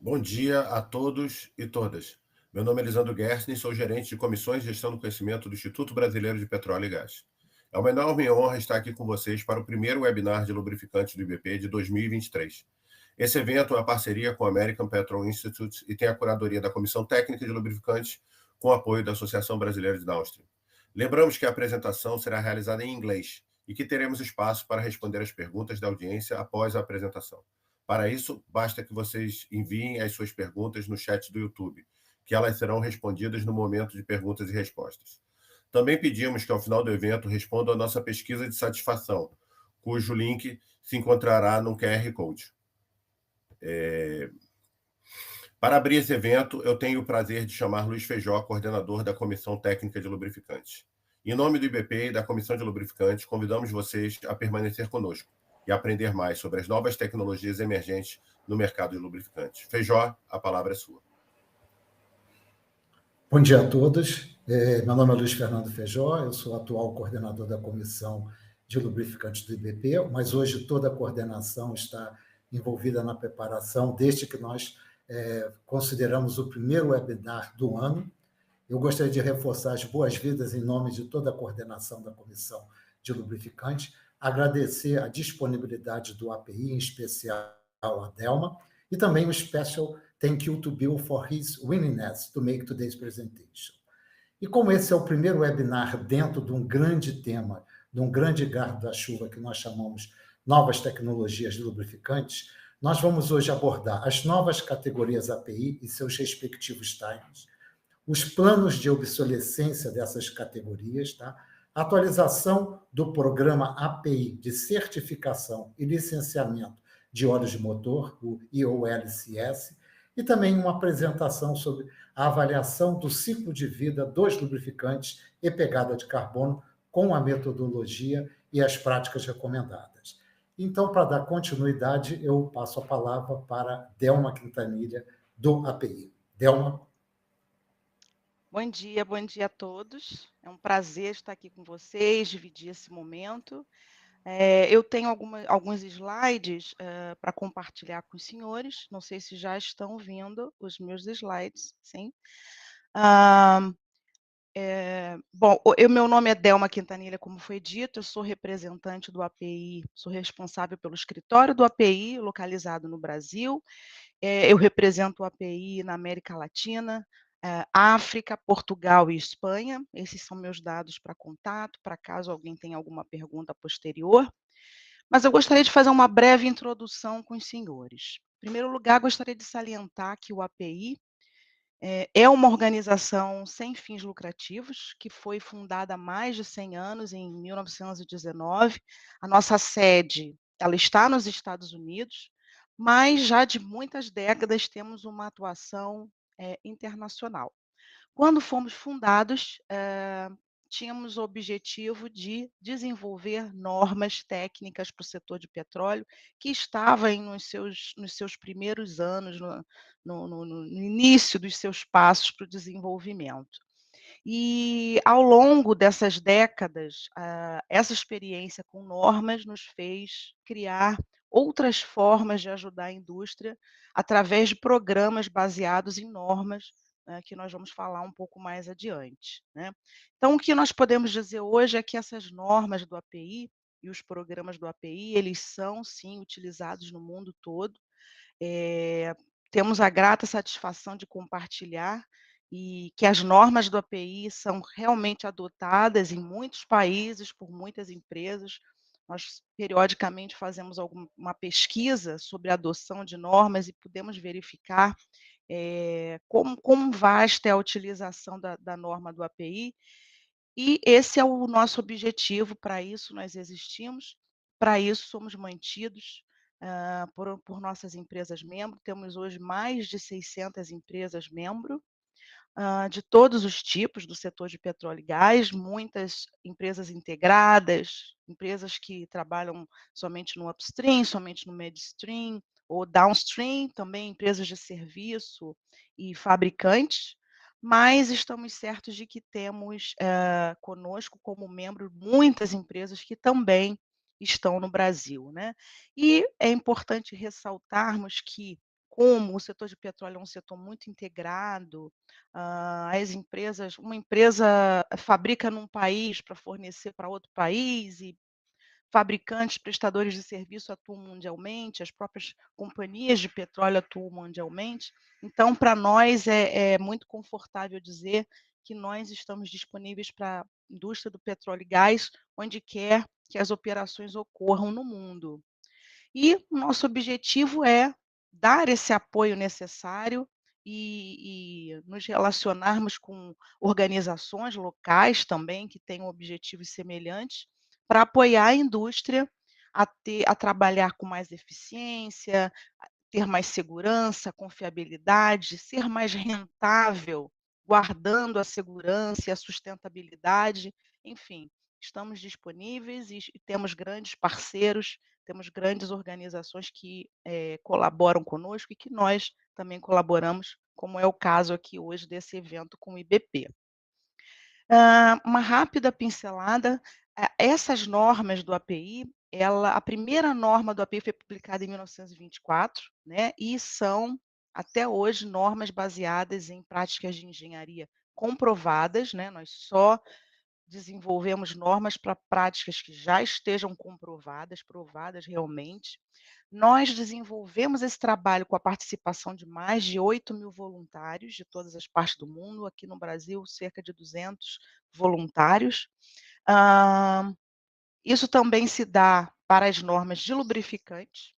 Bom dia a todos e todas. Meu nome é Lisandro Gerstin, sou gerente de comissões de gestão do conhecimento do Instituto Brasileiro de Petróleo e Gás. É uma enorme honra estar aqui com vocês para o primeiro webinar de lubrificantes do IBP de 2023. Esse evento é uma parceria com o American Petrol Institute e tem a curadoria da Comissão Técnica de Lubrificantes com apoio da Associação Brasileira de Downstream. Lembramos que a apresentação será realizada em inglês e que teremos espaço para responder as perguntas da audiência após a apresentação. Para isso, basta que vocês enviem as suas perguntas no chat do YouTube, que elas serão respondidas no momento de perguntas e respostas. Também pedimos que, ao final do evento, respondam a nossa pesquisa de satisfação, cujo link se encontrará no QR Code. Para abrir esse evento, eu tenho o prazer de chamar Luiz Feijó, coordenador da Comissão Técnica de Lubrificantes. Em nome do IBP e da Comissão de Lubrificantes, convidamos vocês a permanecer conosco e aprender mais sobre as novas tecnologias emergentes no mercado de lubrificantes. Feijó, a palavra é sua. Bom dia a todos. Meu nome é Luiz Fernando Feijó, eu sou o atual coordenador da Comissão de Lubrificantes do IBP, mas hoje toda a coordenação está envolvida na preparação deste que nós consideramos o primeiro webinar do ano. Eu gostaria de reforçar as boas-vindas em nome de toda a coordenação da Comissão de Lubrificantes, agradecer a disponibilidade do API, em especial a Delma, e também um special thank you to Bill for his willingness to make today's presentation. E como esse é o primeiro webinar dentro de um grande tema, de um grande guarda-chuva que nós chamamos Novas Tecnologias de Lubrificantes, nós vamos hoje abordar as novas categorias API e seus respectivos times, os planos de obsolescência dessas categorias, tá? A atualização do programa API de certificação e licenciamento de óleos de motor, o IOLCS, e também uma apresentação sobre a avaliação do ciclo de vida dos lubrificantes e pegada de carbono com a metodologia e as práticas recomendadas. Então, para dar continuidade, eu passo a palavra para Delma Quintanilha, do API. Delma. Bom dia a todos. É um prazer estar aqui com vocês, dividir esse momento. Eu tenho alguns slides para compartilhar com os senhores. Não sei se já estão vendo os meus slides, sim? Meu nome é Delma Quintanilha, como foi dito, eu sou representante do API, sou responsável pelo escritório do API, localizado no Brasil. Eu represento o API na América Latina, África, Portugal e Espanha. Esses são meus dados para contato, para caso alguém tenha alguma pergunta posterior. Mas eu gostaria de fazer uma breve introdução com os senhores. Em primeiro lugar, gostaria de salientar que o API é uma organização sem fins lucrativos, que foi fundada há mais de 100 anos, em 1919. A nossa sede, ela está nos Estados Unidos, mas já de muitas décadas temos uma atuação internacional. Quando fomos fundados, tínhamos o objetivo de desenvolver normas técnicas para o setor de petróleo, que estava nos seus primeiros anos, no início dos seus passos para o desenvolvimento. E, ao longo dessas décadas, essa experiência com normas nos fez criar outras formas de ajudar a indústria através de programas baseados em normas, que nós vamos falar um pouco mais adiante, né. Então, o que nós podemos dizer hoje é que essas normas do API e os programas do API, eles são, sim, utilizados no mundo todo. Temos a grata satisfação de compartilhar e que as normas do API são realmente adotadas em muitos países, por muitas empresas. Nós, periodicamente, fazemos uma pesquisa sobre a adoção de normas e podemos verificar como vasta é a utilização da norma do API, e esse é o nosso objetivo. Para isso nós existimos, para isso somos mantidos por nossas empresas membro. Temos hoje mais de 600 empresas membro, de todos os tipos do setor de petróleo e gás, muitas empresas integradas, empresas que trabalham somente no upstream, somente no midstream ou downstream, também empresas de serviço e fabricantes, mas estamos certos de que temos conosco como membro muitas empresas que também estão no Brasil, né. E é importante ressaltarmos que, como o setor de petróleo é um setor muito integrado, as empresas uma empresa fabrica num país para fornecer para outro país e fabricantes, prestadores de serviço atuam mundialmente, as próprias companhias de petróleo atuam mundialmente. Então, para nós é muito confortável dizer que nós estamos disponíveis para a indústria do petróleo e gás, onde quer que as operações ocorram no mundo. E o nosso objetivo é dar esse apoio necessário e nos relacionarmos com organizações locais também, que tenham objetivos semelhantes, para apoiar a indústria a trabalhar com mais eficiência, ter mais segurança, confiabilidade, ser mais rentável, guardando a segurança e a sustentabilidade, enfim, estamos disponíveis e temos grandes parceiros, temos grandes organizações que, colaboram conosco e que nós também colaboramos, como é o caso aqui hoje desse evento com o IBP. Uma rápida pincelada, essas normas do API, a primeira norma do API foi publicada em 1924, né, e são, até hoje, normas baseadas em práticas de engenharia comprovadas, né, nós só desenvolvemos normas para práticas que já estejam comprovadas, provadas realmente. Nós desenvolvemos esse trabalho com a participação de mais de 8.000 voluntários de todas as partes do mundo, aqui no Brasil cerca de 200 voluntários. Hã, Isso também se dá para as normas de lubrificantes.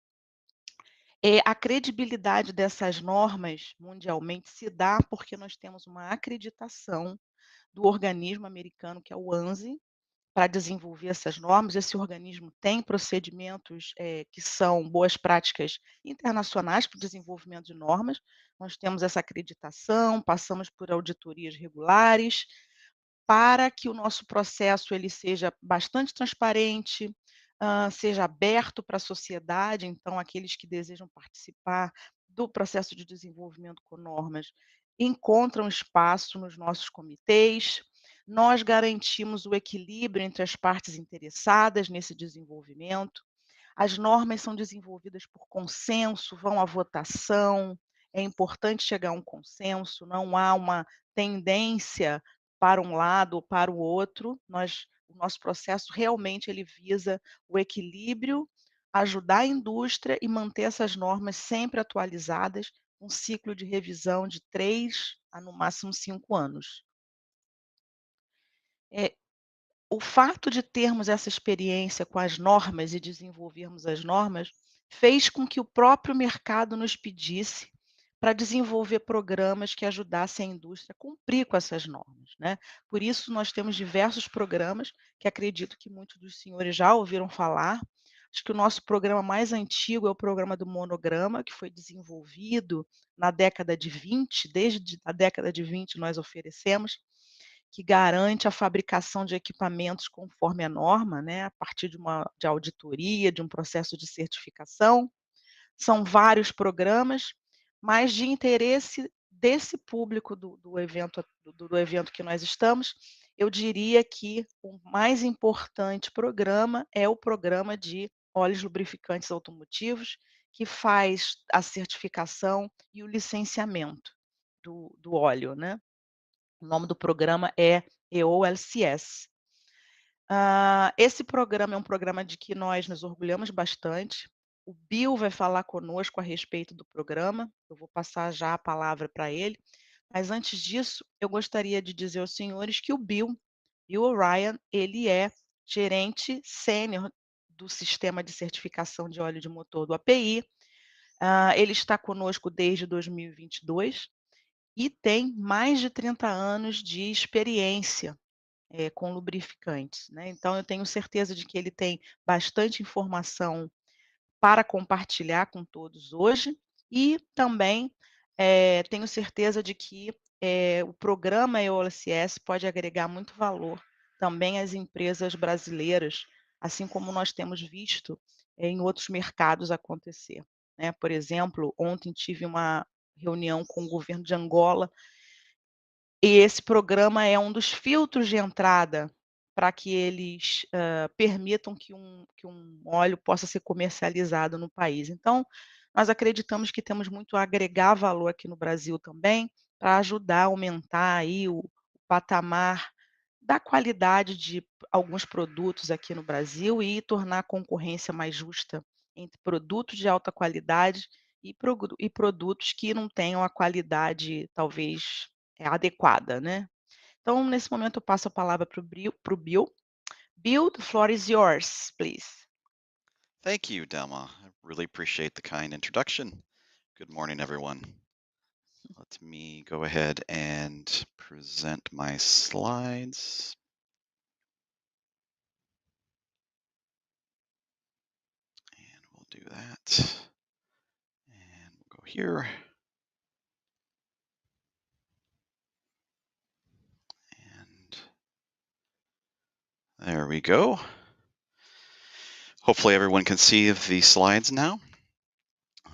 A credibilidade dessas normas mundialmente se dá porque nós temos uma acreditação do organismo americano que é o ANSI, para desenvolver essas normas. Esse organismo tem procedimentos, que são boas práticas internacionais para o desenvolvimento de normas. Nós temos essa acreditação, passamos por auditorias regulares, para que o nosso processo ele seja bastante transparente, seja aberto para a sociedade, então aqueles que desejam participar do processo de desenvolvimento com normas, encontram espaço nos nossos comitês. Nós garantimos o equilíbrio entre as partes interessadas nesse desenvolvimento. As normas são desenvolvidas por consenso, vão à votação, é importante chegar a um consenso, não há uma tendência para um lado ou para o outro. O nosso processo realmente ele visa o equilíbrio, ajudar a indústria e manter essas normas sempre atualizadas, um ciclo de revisão de 3 a no máximo 5 anos. Eh, o fato de termos essa experiência com as normas e desenvolvermos as normas, fez com que o próprio mercado nos pedisse para desenvolver programas que ajudassem a indústria a cumprir com essas normas, né. Por isso nós temos diversos programas, que acredito que muitos dos senhores já ouviram falar. Acho que o nosso programa mais antigo é o programa do monograma, que foi desenvolvido na década de 20, desde a década de 20 nós oferecemos, que garante a fabricação de equipamentos conforme a norma, né, a partir de auditoria, de um processo de certificação. São vários programas, mas de interesse desse público do evento que nós estamos, eu diria que o mais importante programa é o programa de óleos lubrificantes automotivos, que faz a certificação e o licenciamento do óleo, né. O nome do programa é EOLCS. Esse programa é um programa de que nós nos orgulhamos bastante. O Bill vai falar conosco a respeito do programa, eu vou passar já a palavra para ele, mas antes disso, eu gostaria de dizer aos senhores que o Bill O'Ryan, ele é gerente sênior do sistema de certificação de óleo de motor do API. Ele está conosco desde 2022 e tem mais de 30 anos de experiência, com lubrificantes, né. Então eu tenho certeza de que ele tem bastante informação para compartilhar com todos hoje e também, tenho certeza de que, o programa EOLCS pode agregar muito valor também às empresas brasileiras, assim como nós temos visto, em outros mercados acontecer, né. Por exemplo, ontem tive uma reunião com o governo de Angola e esse programa é um dos filtros de entrada para que eles, permitam que um óleo possa ser comercializado no país. Então, Nós acreditamos que temos muito a agregar valor aqui no Brasil também, para ajudar a aumentar aí o patamar da qualidade de alguns produtos aqui no Brasil e tornar a concorrência mais justa entre produtos de alta qualidade e produtos que não tenham a qualidade talvez, adequada, né. Então nesse momento eu passo a palavra para o Bill. Bill, the floor is yours, please. Thank you, Delma. I really appreciate the kind introduction. Good morning, everyone. Let me go ahead and present my slides. And we'll do that. And we'll go here. And there we go. Hopefully everyone can see the slides now.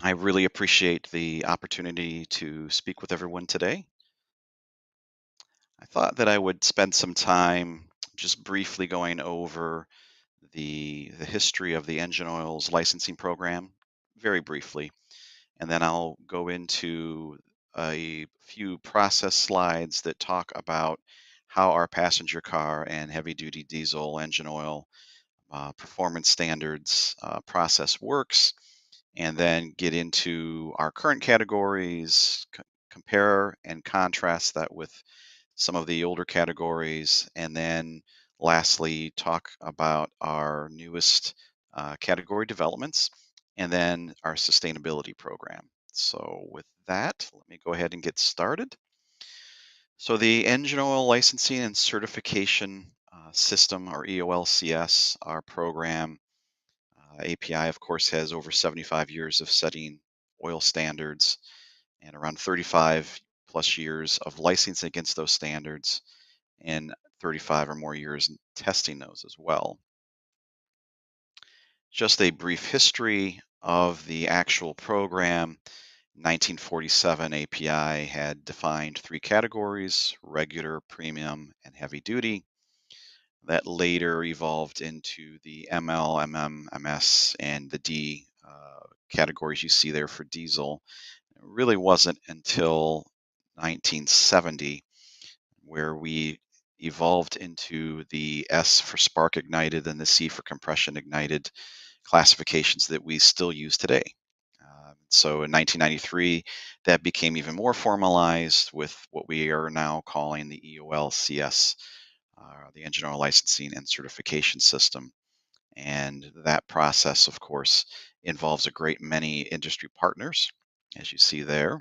I really appreciate the opportunity to speak with everyone today. I thought that I would spend some time just briefly going over the history of the engine oils licensing program, very briefly, and then I'll go into a few process slides that talk about how our passenger car and heavy duty diesel engine oil performance standards process works, and then get into our current categories, compare and contrast that with some of the older categories, and then lastly, talk about our newest category developments, and then our sustainability program. So, with that, let me go ahead and get started. So, the Engine Oil Licensing and Certification System, or EOLCS, our program, API, of course, has over 75 years of setting oil standards and around 35 plus years of licensing against those standards and 35 or more years in testing those as well. Just a brief history of the actual program. 1947 API had defined three categories: regular, premium, and heavy duty. That later evolved into the ML, MM, MS, and the D categories you see there for diesel. It really wasn't until 1970 where we evolved into the S for spark ignited and the C for compression ignited classifications that we still use today. So in 1993, that became even more formalized with what we are now calling the EOLCS, the Engine Oil Licensing and Certification System. And that process, of course, involves a great many industry partners, as you see there.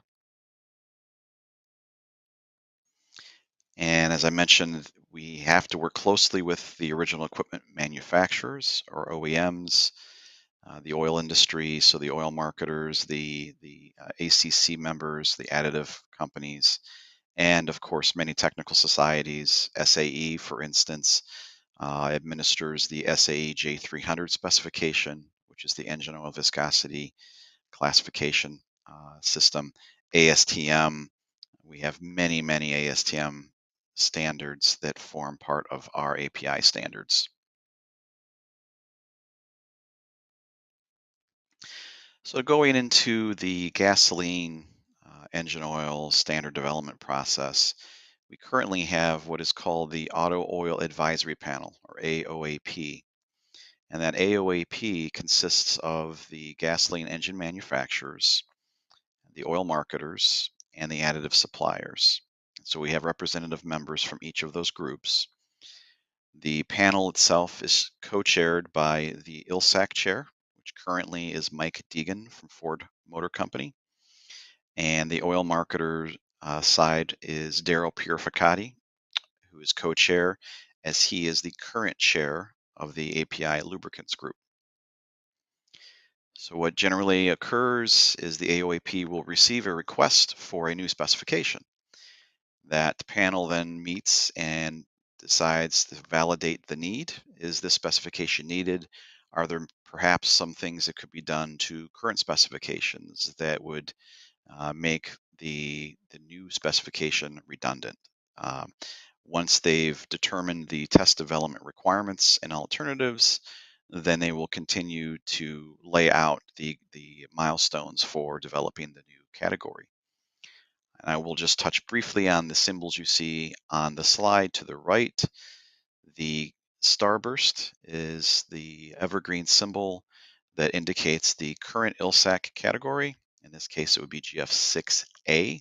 And as I mentioned, we have to work closely with the original equipment manufacturers, or OEMs, the oil industry, so the oil marketers, the ACC members, the additive companies, and of course many technical societies. SAE, for instance, administers the SAE J300 specification, which is the engine oil viscosity classification system. ASTM, we have many ASTM standards that form part of our API standards. So going into the gasoline engine oil standard development process, we currently have what is called the Auto Oil Advisory Panel, or AOAP. And that AOAP consists of the gasoline engine manufacturers, the oil marketers, and the additive suppliers. So we have representative members from each of those groups. The panel itself is co-chaired by the ILSAC chair, which currently is Mike Deegan from Ford Motor Company. And the oil marketer side is Daryl Purificati, who is co-chair, as he is the current chair of the API Lubricants Group. So what generally occurs is the AOAP will receive a request for a new specification. That panel then meets and decides to validate the need. Is this specification needed? Are there perhaps some things that could be done to current specifications that would make the new specification redundant? Once they've determined the test development requirements and alternatives, then they will continue to lay out the milestones for developing the new category. And I will just touch briefly on the symbols you see on the slide to the right. The starburst is the evergreen symbol that indicates the current ILSAC category. In this case, it would be GF6A.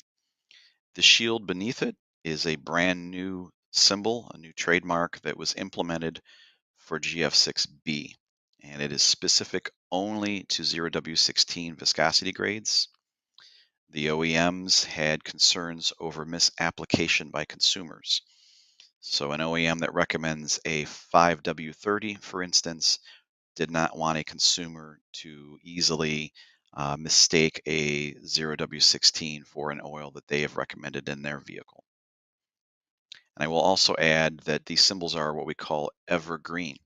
The shield beneath it is a brand new symbol, a new trademark that was implemented for GF6B, and it is specific only to 0W16 viscosity grades. The OEMs had concerns over misapplication by consumers. So an OEM that recommends a 5W30, for instance, did not want a consumer to easily mistake a 0W16 for an oil that they have recommended in their vehicle. And I will also add that these symbols are what we call evergreen.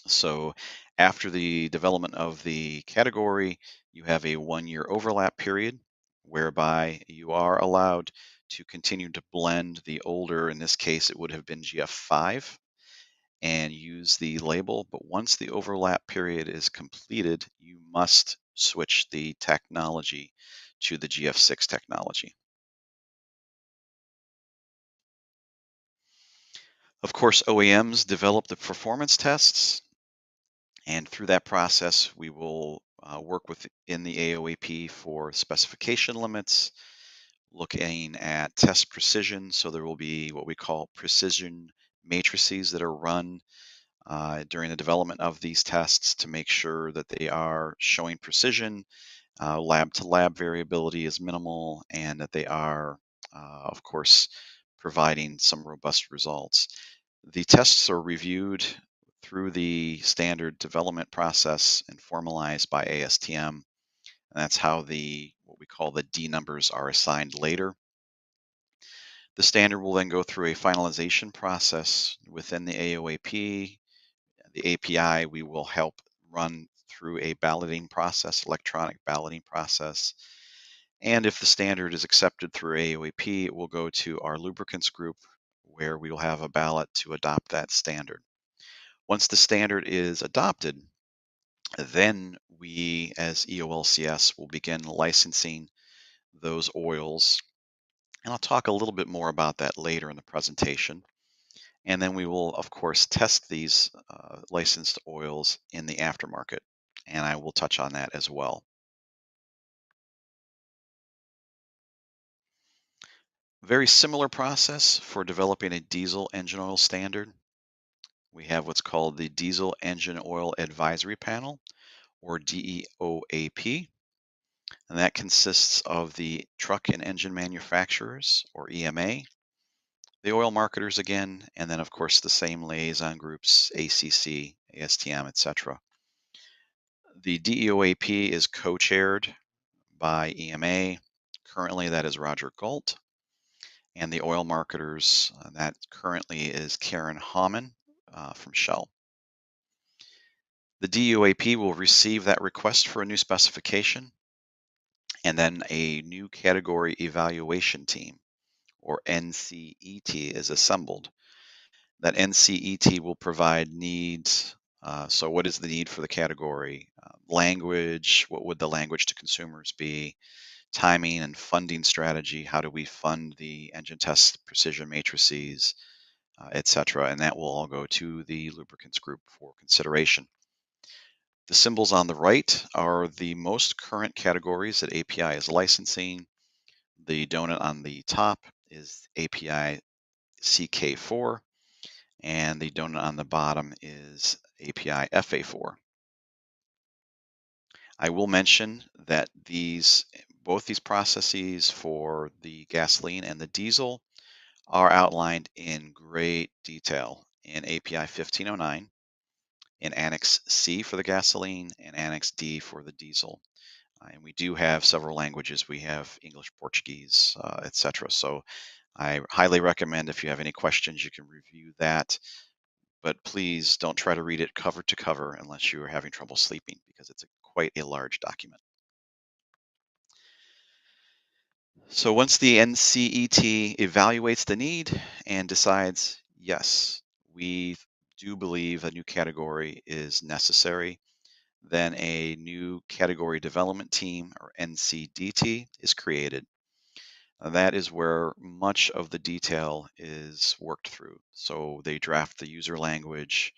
So after the development of the category, you have a 1-year overlap period whereby you are allowed to continue to blend the older, in this case, it would have been GF5, and use the label. But once the overlap period is completed, you must switch the technology to the GF6 technology. Of course, OEMs develop the performance tests, and through that process, we will work within the AOAP for specification limits, looking at test precision. So there will be what we call precision matrices that are run during the development of these tests to make sure that they are showing precision, lab to lab variability is minimal, and that they are, of course, providing some robust results. The tests are reviewed through the standard development process and formalized by ASTM. And that's how what we call the D numbers are assigned later. The standard will then go through a finalization process within the AOAP. The API we will help run through a balloting process, electronic balloting process. And if the standard is accepted through AOAP, it will go to our lubricants group where we will have a ballot to adopt that standard. Once the standard is adopted, then we as EOLCS will begin licensing those oils. And I'll talk a little bit more about that later in the presentation. And then we will, of course, test these licensed oils in the aftermarket. And I will touch on that as well. Very similar process for developing a diesel engine oil standard. We have what's called the Diesel Engine Oil Advisory Panel, or DEOAP. And that consists of the truck and engine manufacturers, or EMA, the oil marketers again, and then, of course, the same liaison groups, ACC, ASTM, etc. The DEOAP is co-chaired by EMA. Currently, that is Roger Galt. And the oil marketers, that currently is Karen Hahman from Shell. The DEOAP will receive that request for a new specification, and then a new category evaluation team, or NCET, is assembled. That NCET will provide needs. So what is the need for the category? Language, what would the language to consumers be? Timing and funding strategy, how do we fund the engine test precision matrices, etc. And that will all go to the lubricants group for consideration. The symbols on the right are the most current categories that API is licensing. The donut on the top is API CK4, and the donut on the bottom is API FA4. I will mention that both these processes for the gasoline and the diesel are outlined in great detail in API 1509, in Annex C for the gasoline, and Annex D for the diesel. And we do have several languages. We have English, Portuguese, etc. So I highly recommend, if you have any questions, you can review that. But please don't try to read it cover to cover unless you are having trouble sleeping, because it's quite a large document. So once the NCET evaluates the need and decides, yes, we do believe a new category is necessary, then a new category development team, or NCDT, is created. That is where much of the detail is worked through. So they draft the user language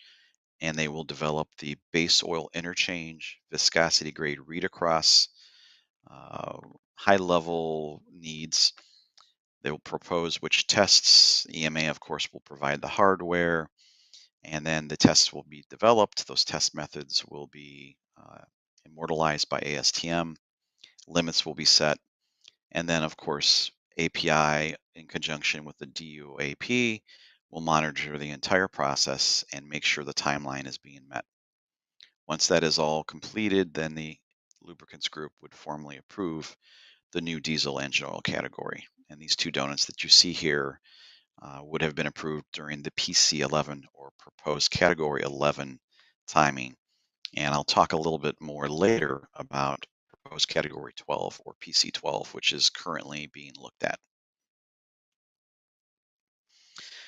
and they will develop the base oil interchange, viscosity grade read across, uh, high level needs. They will propose which tests. EMA, of course, will provide the hardware, and then the tests will be developed. Those test methods will be immortalized by ASTM. Limits will be set. And then, of course, API in conjunction with the DUAP will monitor the entire process and make sure the timeline is being met. Once that is all completed, then the lubricants group would formally approve the new diesel engine oil category. And these two donuts that you see here would have been approved during the PC11 or proposed category 11 timing. And I'll talk a little bit more later about proposed category 12 or PC12, which is currently being looked at.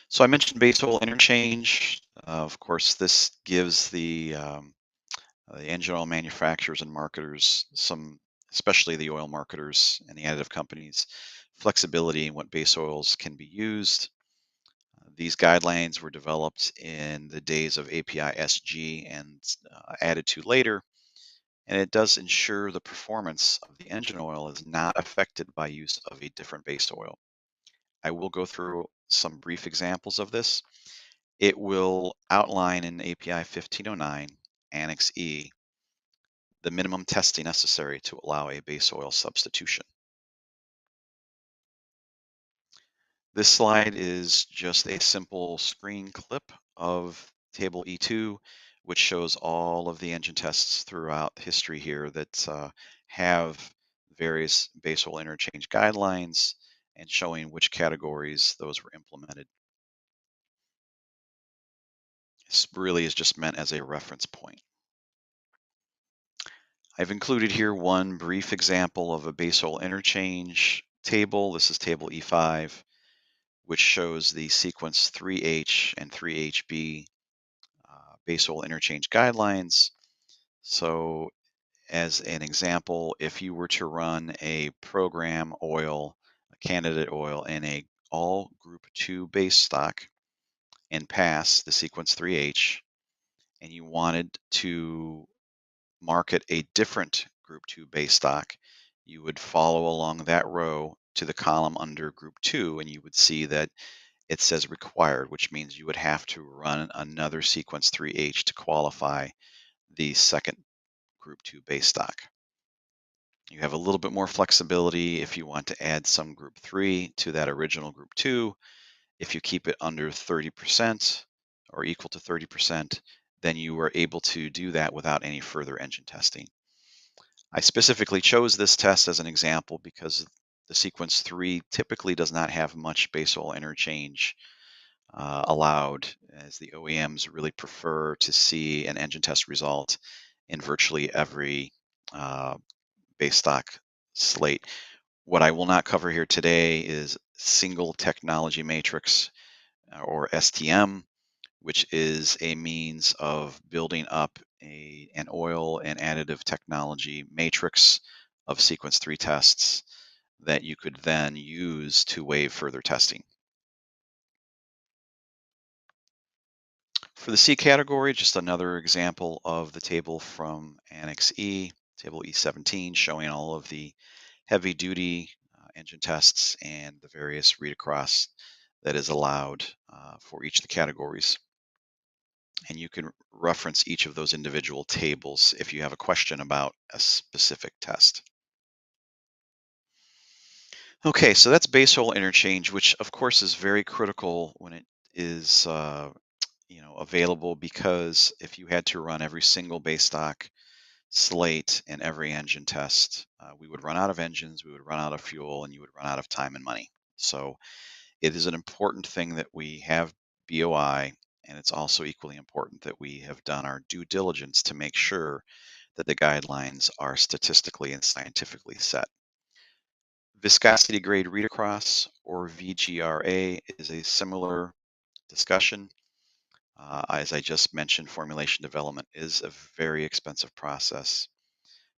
So I mentioned base oil interchange. Of course, this gives the engine oil manufacturers and marketers, especially the oil marketers and the additive companies, flexibility in what base oils can be used. These guidelines were developed in the days of API SG and added to later, and it does ensure the performance of the engine oil is not affected by use of a different base oil. I will go through some brief examples of this. It will outline in API 1509, Annex E, the minimum testing necessary to allow a base oil substitution. This slide is just a simple screen clip of table E2, which shows all of the engine tests throughout history here that have various base oil interchange guidelines and showing which categories those were implemented. This really is just meant as a reference point. I've included here one brief example of a base oil interchange table. This is table E5, which shows the sequence 3H and 3HB base oil interchange guidelines. So as an example, if you were to run a program oil, a candidate oil in a all group 2 base stock and pass the sequence 3H, and you wanted to market a different group 2 base stock, you would follow along that row to the column under group 2, and you would see that it says required, which means you would have to run another sequence 3H to qualify the second group 2 base stock. You have a little bit more flexibility if you want to add some group 3 to that original group 2. If you keep it under 30% or equal to 30%, then you are able to do that without any further engine testing. I specifically chose this test as an example because the sequence 3 typically does not have much base oil interchange allowed, as the OEMs really prefer to see an engine test result in virtually every base stock slate. What I will not cover here today is single technology matrix, or STM, which is a means of building up an oil and additive technology matrix of sequence 3 tests that you could then use to waive further testing. For the C category, just another example of the table from Annex E, table E17, showing all of the heavy duty engine tests and the various read across that is allowed for each of the categories. And you can reference each of those individual tables if you have a question about a specific test. Okay, so that's base oil interchange, which of course is very critical when it is available, because if you had to run every single base stock slate in every engine test, we would run out of engines, we would run out of fuel, and you would run out of time and money. So it is an important thing that we have BOI, and it's also equally important that we have done our due diligence to make sure that the guidelines are statistically and scientifically set. Viscosity grade read across, or VGRA, is a similar discussion. As I just mentioned, formulation development is a very expensive process.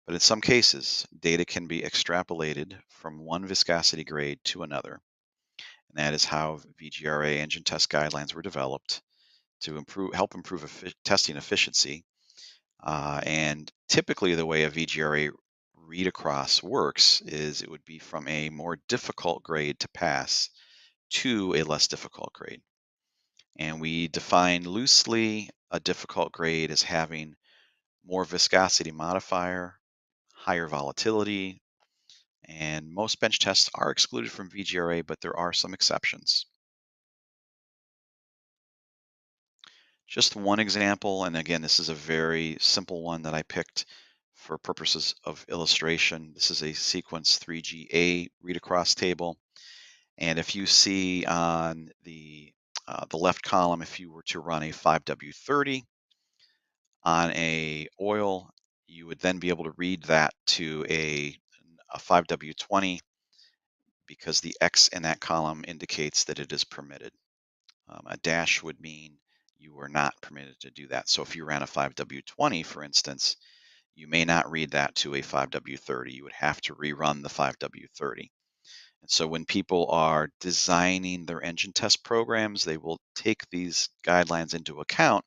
But in some cases, data can be extrapolated from one viscosity grade to another. And that is how VGRA engine test guidelines were developed to help improve testing efficiency. And typically, the way a VGRA read across works is it would be from a more difficult grade to pass to a less difficult grade. And we define loosely a difficult grade as having more viscosity modifier, higher volatility, and most bench tests are excluded from VGRA, but there are some exceptions. Just one example, and again, this is a very simple one that I picked for purposes of illustration. This is a sequence 3GA read across table. And if you see on the left column, if you were to run a 5W30 on a oil, you would then be able to read that to a 5W20 because the X in that column indicates that it is permitted. A dash would mean you are not permitted to do that. So if you ran a 5W20, for instance, you may not read that to a 5W30. You would have to rerun the 5W30. And so when people are designing their engine test programs, they will take these guidelines into account,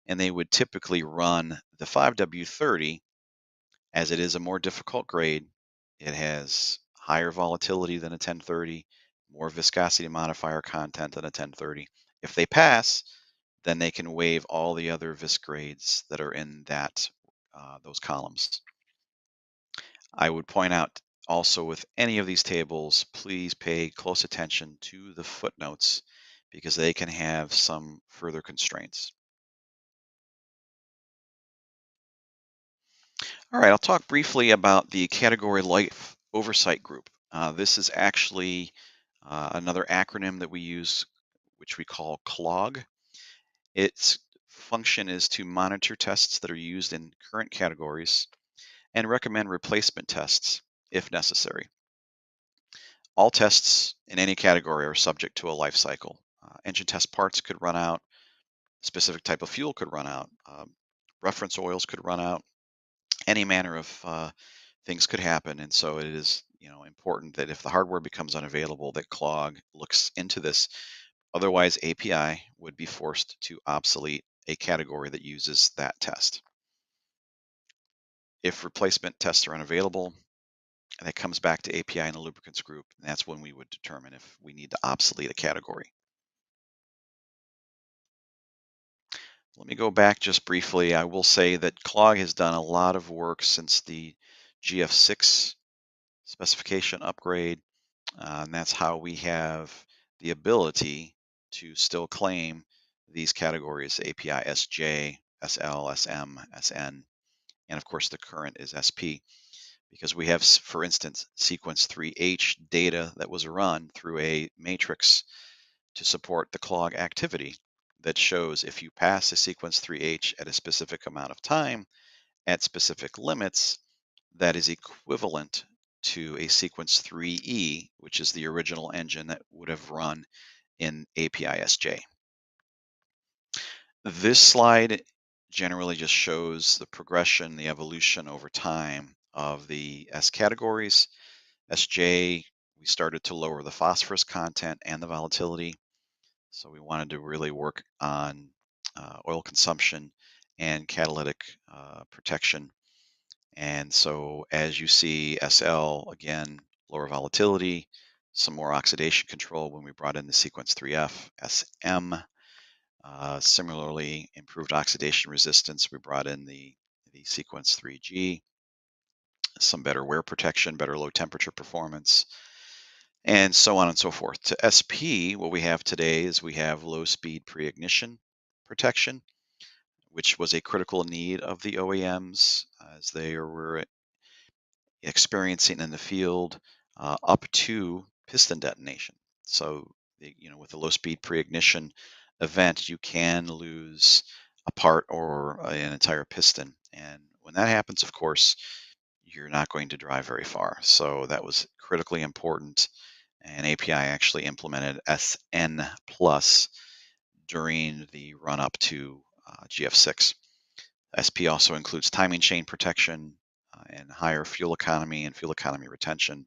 and they would typically run the 5W30 as it is a more difficult grade. It has higher volatility than a 1030, more viscosity modifier content than a 1030. If they pass, then they can waive all the other VIS grades that are in those columns. I would point out also with any of these tables, please pay close attention to the footnotes because they can have some further constraints. All right, I'll talk briefly about the Category Life Oversight Group. This is actually another acronym that we use, which we call CLOG. Its function is to monitor tests that are used in current categories and recommend replacement tests if necessary. All tests in any category are subject to a life cycle. Engine test parts could run out, specific type of fuel could run out, reference oils could run out, any manner of things could happen. And so it is important that if the hardware becomes unavailable, that CLOG looks into this. Otherwise, API would be forced to obsolete a category that uses that test. If replacement tests are unavailable, and that comes back to API and the lubricants group, and that's when we would determine if we need to obsolete a category. Let me go back just briefly. I will say that CLOG has done a lot of work since the GF6 specification upgrade, and that's how we have the ability to still claim these categories: API SJ, SL, SM, SN, and of course the current is SP, because we have, for instance, sequence 3H data that was run through a matrix to support the CLOG activity that shows if you pass a sequence 3H at a specific amount of time at specific limits, that is equivalent to a sequence 3E, which is the original engine that would have run in API SJ. This slide generally just shows the progression, the evolution over time of the S categories. SJ, we started to lower the phosphorus content and the volatility. So we wanted to really work on oil consumption and catalytic protection. And so as you see, SL, again, lower volatility, some more oxidation control when we brought in the sequence 3F. SM, similarly, improved oxidation resistance. We brought in the sequence 3G, some better wear protection, better low temperature performance, and so on and so forth. To SP, what we have today is we have low speed pre-ignition protection, which was a critical need of the OEMs as they were experiencing in the field up to piston detonation. So, with a low speed pre-ignition event, you can lose a part or an entire piston. And when that happens, of course, you're not going to drive very far. So that was critically important. And API actually implemented SN plus during the run up to GF6. SP also includes timing chain protection and higher fuel economy and fuel economy retention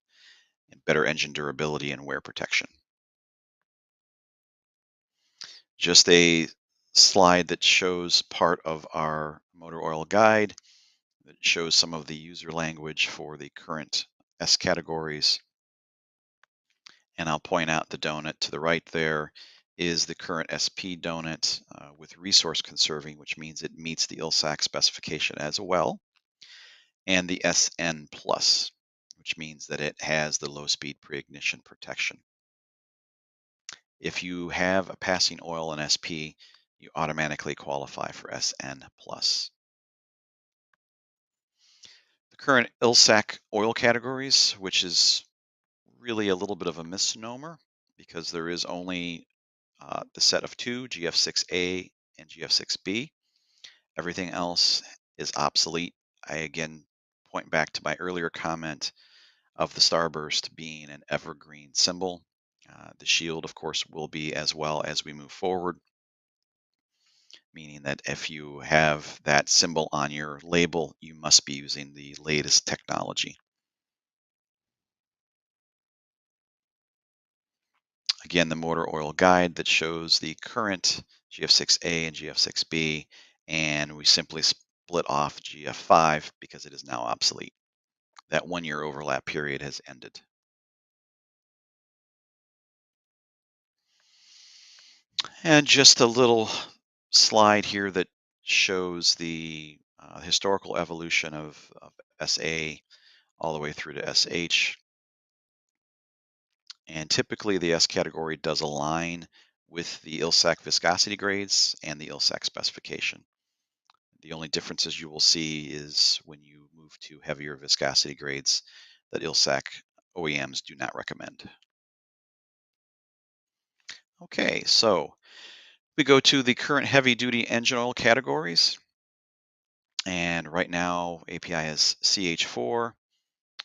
and better engine durability and wear protection. Just a slide that shows part of our motor oil guide that shows some of the user language for the current S categories. And I'll point out the donut to the right there is the current SP donut with resource conserving, which means it meets the ILSAC specification as well, and the SN plus, which means that it has the low speed pre-ignition protection. If you have a passing oil in SP, you automatically qualify for SN plus. The current ILSAC oil categories, which is really a little bit of a misnomer because there is only the set of two, GF6A and GF6B. Everything else is obsolete. I again point back to my earlier comment of the starburst being an evergreen symbol. The shield, of course, will be as well as we move forward, meaning that if you have that symbol on your label, you must be using the latest technology. Again, the motor oil guide that shows the current GF6A and GF6B, and we simply split off GF5 because it is now obsolete. That 1-year overlap period has ended. And just a little slide here that shows the historical evolution of SA all the way through to SH. And typically the S category does align with the ILSAC viscosity grades and the ILSAC specification. The only differences you will see is when you move to heavier viscosity grades that ILSAC OEMs do not recommend. Okay, so we go to the current heavy duty engine oil categories. And right now API is CH4,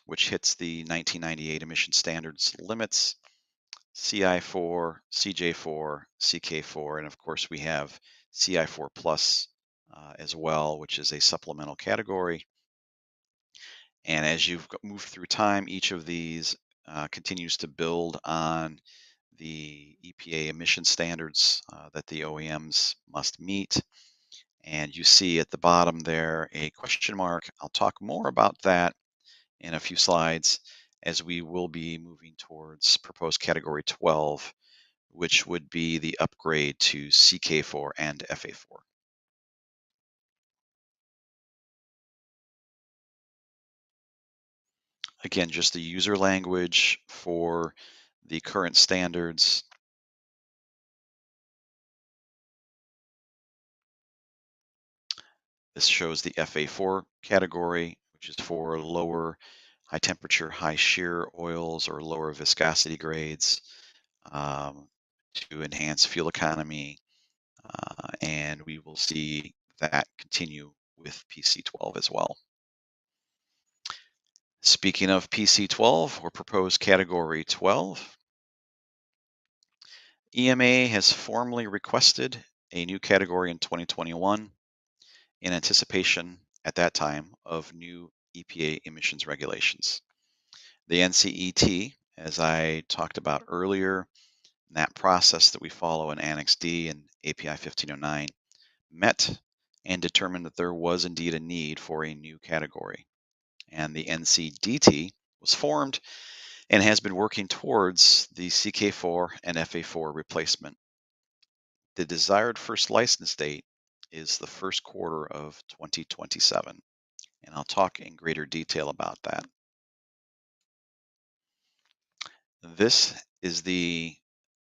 which hits the 1998 emission standards limits, CI4, CJ4, CK4, and of course we have CI4 plus as well, which is a supplemental category. And as you've moved through time, each of these continues to build on the EPA emission standards that the OEMs must meet. And you see at the bottom there a question mark. I'll talk more about that in a few slides as we will be moving towards proposed category 12, which would be the upgrade to CK4 and FA4. Again, just the user language for the current standards. This shows the FA4 category, which is for lower high temperature, high shear oils or lower viscosity grades to enhance fuel economy. And we will see that continue with PC12 as well. Speaking of PC12 or proposed category 12, EMA has formally requested a new category in 2021 in anticipation at that time of new EPA emissions regulations. The NCET, as I talked about earlier, that process that we follow in Annex D and API 1509 met and determined that there was indeed a need for a new category. And the NCDT was formed and has been working towards the CK4 and FA4 replacement. The desired first license date is the first quarter of 2027, and I'll talk in greater detail about that. This is the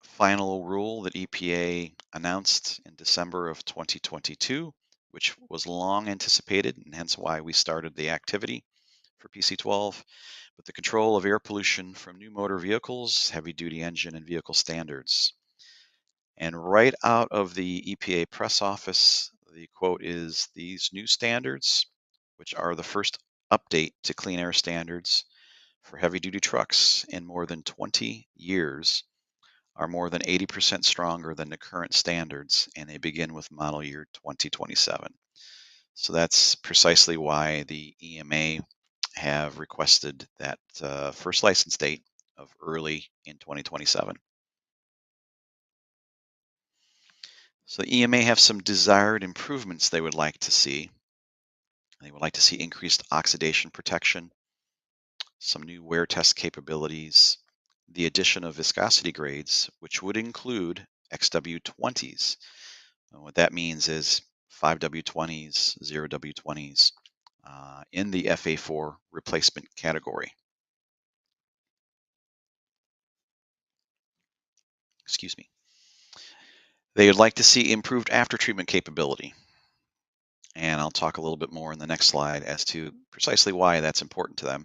final rule that EPA announced in December of 2022, which was long anticipated, and hence why we started the activity for PC12, with the control of air pollution from new motor vehicles, heavy-duty engine, and vehicle standards. And right out of the EPA press office, the quote is, "These new standards, which are the first update to clean air standards for heavy-duty trucks in more than 20 years, are more than 80% stronger than the current standards, and they begin with model year 2027. So that's precisely why the EMA have requested that first license date of early in 2027. So the EMA have some desired improvements they would like to see. They would like to see increased oxidation protection, some new wear test capabilities, the addition of viscosity grades, which would include XW20s. And what that means is 5W20s, 0W20s in the FA4 replacement category. Excuse me. They would like to see improved after-treatment capability. And I'll talk a little bit more in the next slide as to precisely why that's important to them.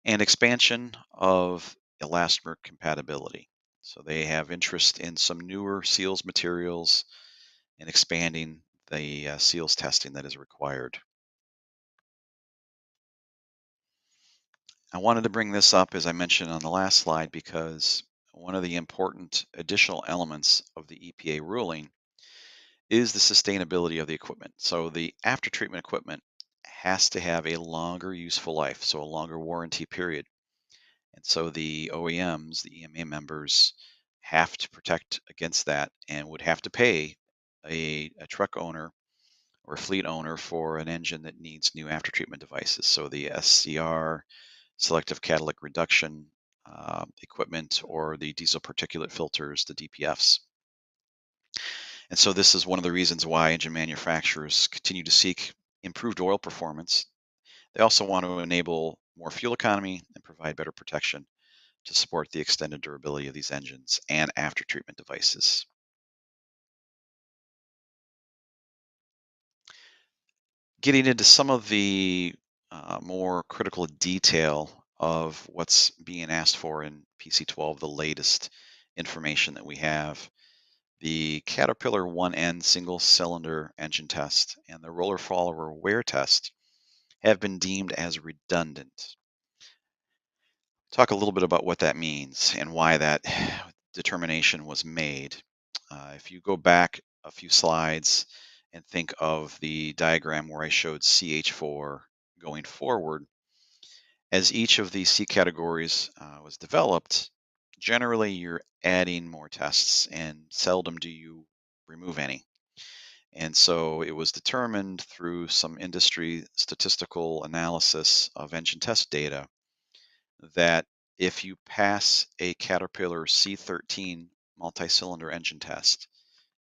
And expansion of elastomer compatibility. So they have interest in some newer seals materials and expanding the seals testing that is required. I wanted to bring this up, as I mentioned on the last slide, because one of the important additional elements of the EPA ruling is the sustainability of the equipment. So the after treatment equipment has to have a longer useful life, so a longer warranty period. And so the OEMs, the EMA members, have to protect against that and would have to pay a truck owner or a fleet owner for an engine that needs new after treatment devices. So the SCR, selective catalytic reduction equipment, or the diesel particulate filters, the DPFs. And so this is one of the reasons why engine manufacturers continue to seek improved oil performance. They also want to enable more fuel economy and provide better protection to support the extended durability of these engines and after treatment devices. Getting into some of the more critical detail of what's being asked for in PC12, the latest information that we have. The Caterpillar 1N single cylinder engine test and the roller follower wear test have been deemed as redundant. Talk a little bit about what that means and why that determination was made. If you go back a few slides and think of the diagram where I showed CH4 going forward, as each of these C categories was developed, generally you're adding more tests and seldom do you remove any. And so it was determined through some industry statistical analysis of engine test data that if you pass a Caterpillar C13 multi-cylinder engine test,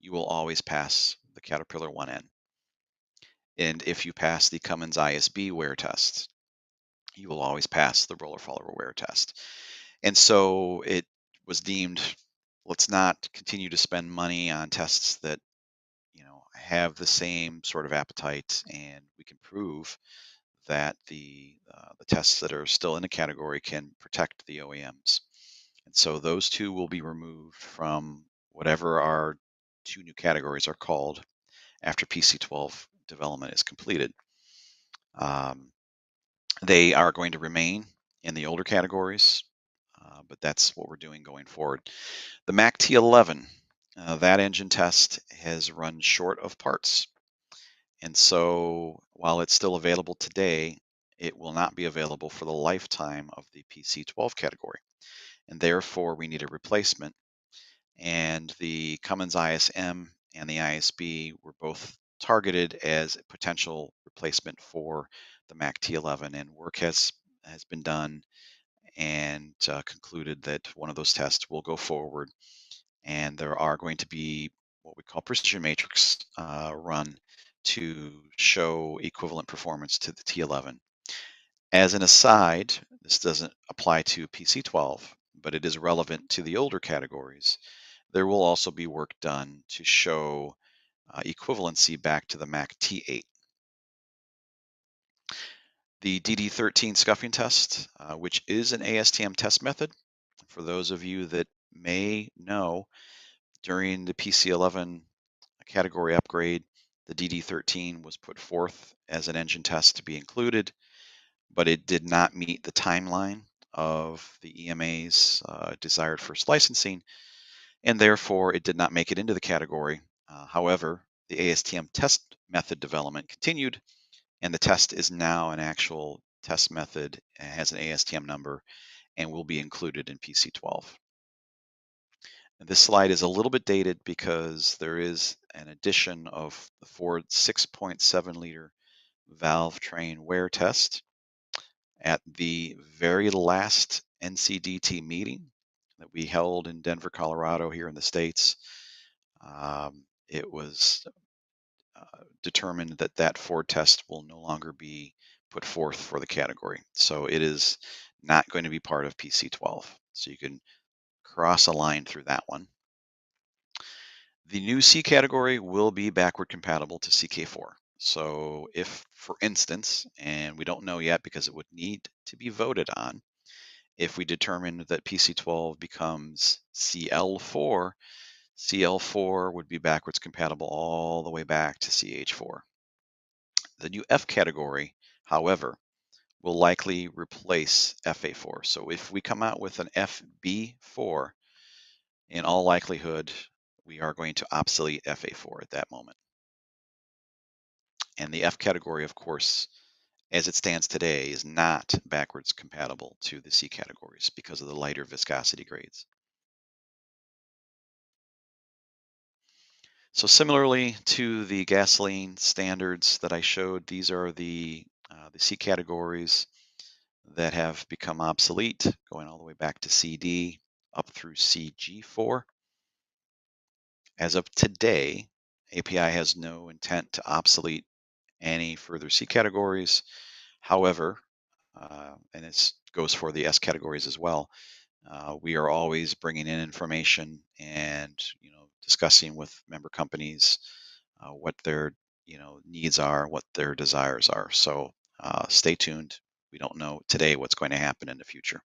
you will always pass the Caterpillar 1N. And if you pass the Cummins ISB wear test, you will always pass the roller follower wear test. And so it was deemed, let's not continue to spend money on tests that have the same sort of appetite, and we can prove that the tests that are still in the category can protect the OEMs. And so those two will be removed from whatever our two new categories are called after PC12 development is completed. They are going to remain in the older categories, but that's what we're doing going forward. The Mac T11, that engine test has run short of parts. And so while it's still available today, it will not be available for the lifetime of the PC12 category. And therefore, we need a replacement. And the Cummins ISM and the ISB were both targeted as a potential replacement for the Mac T11. And work has been done and concluded that one of those tests will go forward. And there are going to be what we call precision matrix run to show equivalent performance to the T11. As an aside, this doesn't apply to PC12, but it is relevant to the older categories. There will also be work done to show equivalency back to the Mac T8. The DD13 scuffing test, which is an ASTM test method. For those of you that may know, during the PC11 category upgrade, the DD13 was put forth as an engine test to be included, but it did not meet the timeline of the EMA's desired first licensing. and therefore it did not make it into the category. However, the ASTM test method development continued, and the test is now an actual test method, and has an ASTM number, and will be included in PC12. And this slide is a little bit dated because there is an addition of the Ford 6.7 liter valve train wear test at the very last NCDT meeting that we held in Denver, Colorado, here in the States. It was determined that that Ford test will no longer be put forth for the category. So it is not going to be part of PC12. So you can cross a line through that one. The new C category will be backward compatible to CK4. So if, for instance, and we don't know yet because it would need to be voted on, if we determine that PC12 becomes CL4, CL4 would be backwards compatible all the way back to CH4. The new F category, however, will likely replace FA4. So if we come out with an FB4, in all likelihood, we are going to obsolete FA4 at that moment. And the F category, of course, as it stands today, is not backwards compatible to the C categories because of the lighter viscosity grades. So similarly to the gasoline standards that I showed, these are the C categories that have become obsolete, going all the way back to CD up through CG4. As of today, API has no intent to obsolete any further C categories. However, and this goes for the S categories as well, we are always bringing in information and discussing with member companies what their needs are, what their desires are. So stay tuned. We don't know today what's going to happen in the future.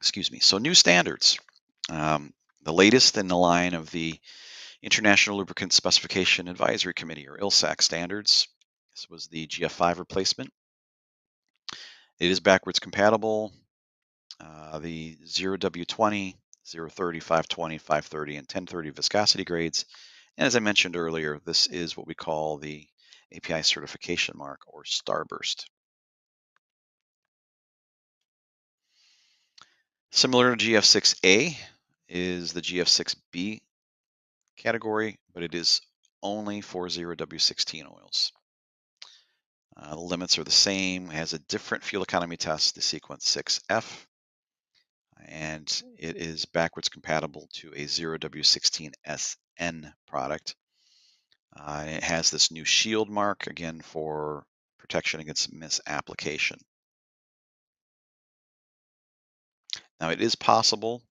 Excuse me. So new standards. The latest in the line of the International Lubricant Specification Advisory Committee, or ILSAC standards. This was the GF5 replacement. It is backwards compatible. The 0W20, 030, 520, 530, and 1030 viscosity grades. And as I mentioned earlier, this is what we call the API certification mark, or Starburst. Similar to GF6A is the GF6B category, but it is only for 0W16 oils. The limits are the same. It has a different fuel economy test, the sequence 6F, and it is backwards compatible to a 0W16SN product. It has this new shield mark, again, for protection against misapplication. Now, it is possible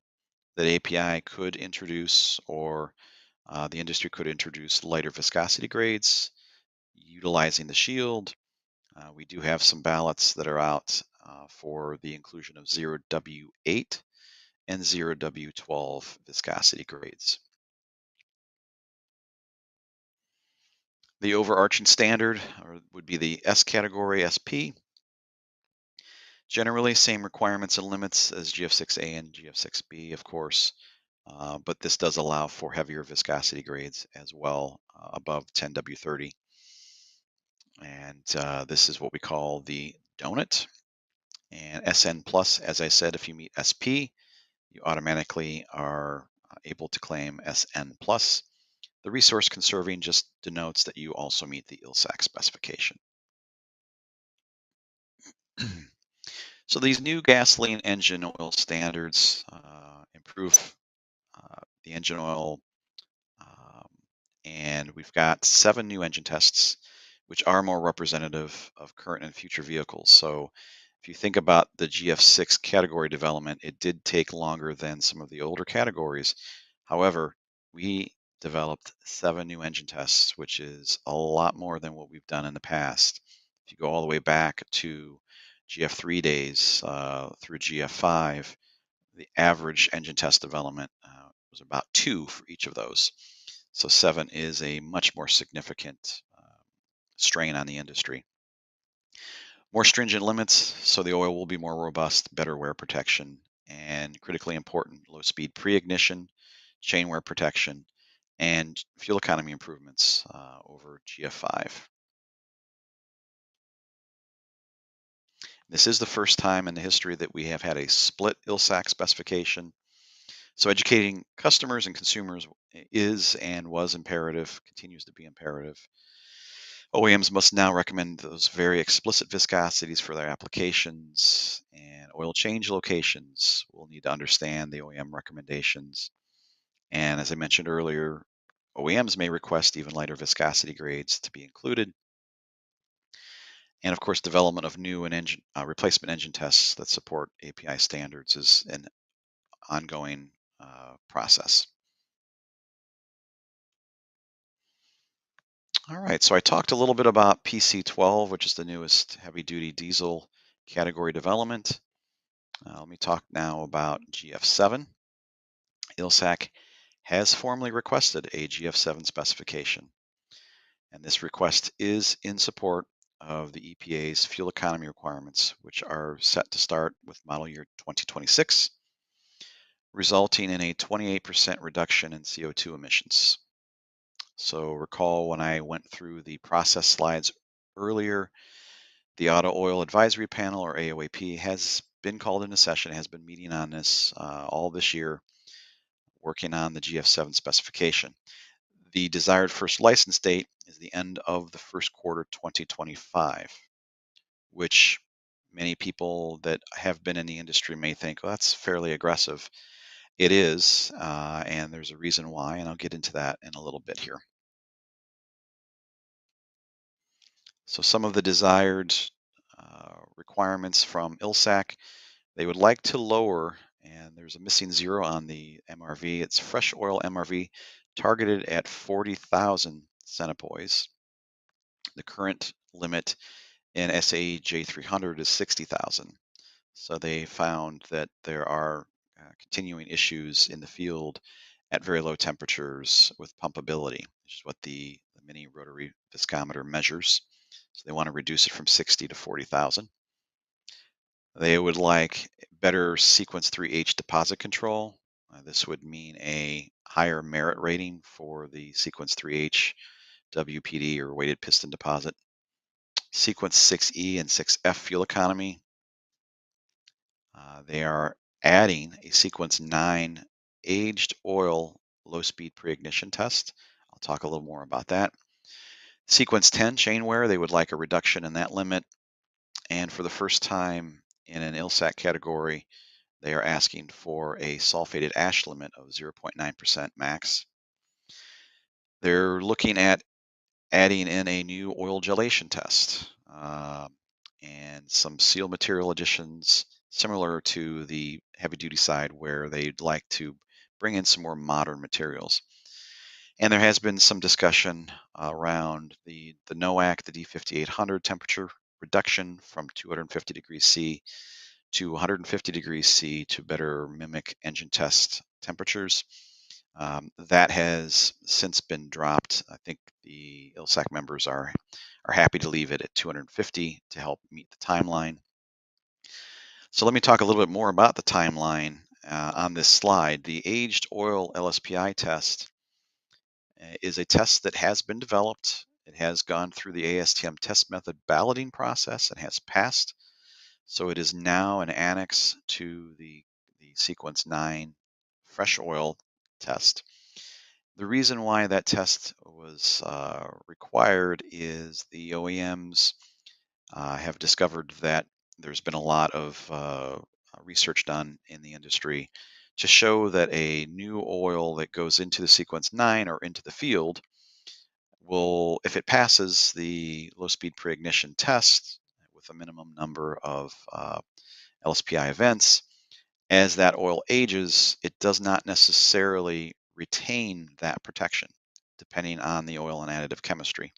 that API could introduce, or the industry could introduce, lighter viscosity grades utilizing the shield. We do have some ballots that are out for the inclusion of 0W8 and 0W12 viscosity grades. The overarching standard would be the S category, SP. Generally, same requirements and limits as GF6A and GF6B, of course, but this does allow for heavier viscosity grades as well, above 10W30. And this is what we call the donut. And SN plus, as I said, if you meet SP, you automatically are able to claim SN plus. The resource conserving just denotes that you also meet the ILSAC specification. So these new gasoline engine oil standards improve the engine oil, and we've got 7 new engine tests, which are more representative of current and future vehicles. So if you think about the GF6 category development, it did take longer than some of the older categories. However, we developed 7 new engine tests, which is a lot more than what we've done in the past. If you go all the way back to GF3 days through GF5, the average engine test development was about 2 for each of those. So 7 is a much more significant strain on the industry. More stringent limits, so the oil will be more robust, better wear protection, and critically important, low speed pre-ignition, chain wear protection, and fuel economy improvements over GF5. This is the first time in the history that we have had a split ILSAC specification. So educating customers and consumers is and was imperative, continues to be imperative. OEMs must now recommend those very explicit viscosities for their applications, and oil change locations will need to understand the OEM recommendations. And as I mentioned earlier, OEMs may request even lighter viscosity grades to be included. And of course, development of new and replacement engine tests that support API standards is an ongoing process. All right, so I talked a little bit about PC12, which is the newest heavy-duty diesel category development. Let me talk now about GF7. ILSAC has formally requested a GF7 specification, and this request is in support of the EPA's fuel economy requirements, which are set to start with model year 2026, resulting in a 28% reduction in CO2 emissions. So recall when I went through the process slides earlier, the Auto Oil Advisory Panel, or AOAP, has been called into session, has been meeting on this all this year, working on the GF7 specification. The desired first license date is the end of the first quarter 2025, which many people that have been in the industry may think, well, that's fairly aggressive. It is, and there's a reason why, and I'll get into that in a little bit here. So some of the desired requirements from ILSAC, they would like to lower, and there's a missing zero on the MRV. It's fresh oil MRV targeted at 40,000 centipoise. The current limit in SAE J300 is 60,000. So they found that there are continuing issues in the field at very low temperatures with pumpability, which is what the mini rotary viscometer measures. So they want to reduce it from 60 to 40,000. They would like better sequence 3H deposit control. This would mean a higher merit rating for the sequence 3H WPD, or weighted piston deposit. Sequence 6E and 6F fuel economy. They are adding a sequence 9 aged oil low speed pre-ignition test. I'll talk a little more about that. Sequence 10 chain wear, they would like a reduction in that limit. And for the first time in an ILSAC category, they are asking for a sulfated ash limit of 0.9% max. They're looking at adding in a new oil gelation test and some seal material additions similar to the heavy duty side, where they'd like to bring in some more modern materials. And there has been some discussion around the NOAC, the D5800 temperature reduction from 250 degrees C to 150 degrees C to better mimic engine test temperatures. That has since been dropped. I think the ILSAC members are happy to leave it at 250 to help meet the timeline. So let me talk a little bit more about the timeline on this slide. The aged oil LSPI test is a test that has been developed. It has gone through the ASTM test method balloting process and has passed. So it is now an annex to the sequence 9 fresh oil test. The reason why that test was required is the OEMs have discovered that there's been a lot of research done in the industry to show that a new oil that goes into the sequence 9 or into the field will, if it passes the low speed pre-ignition test with a minimum number of LSPI events, as that oil ages, it does not necessarily retain that protection depending on the oil and additive chemistry.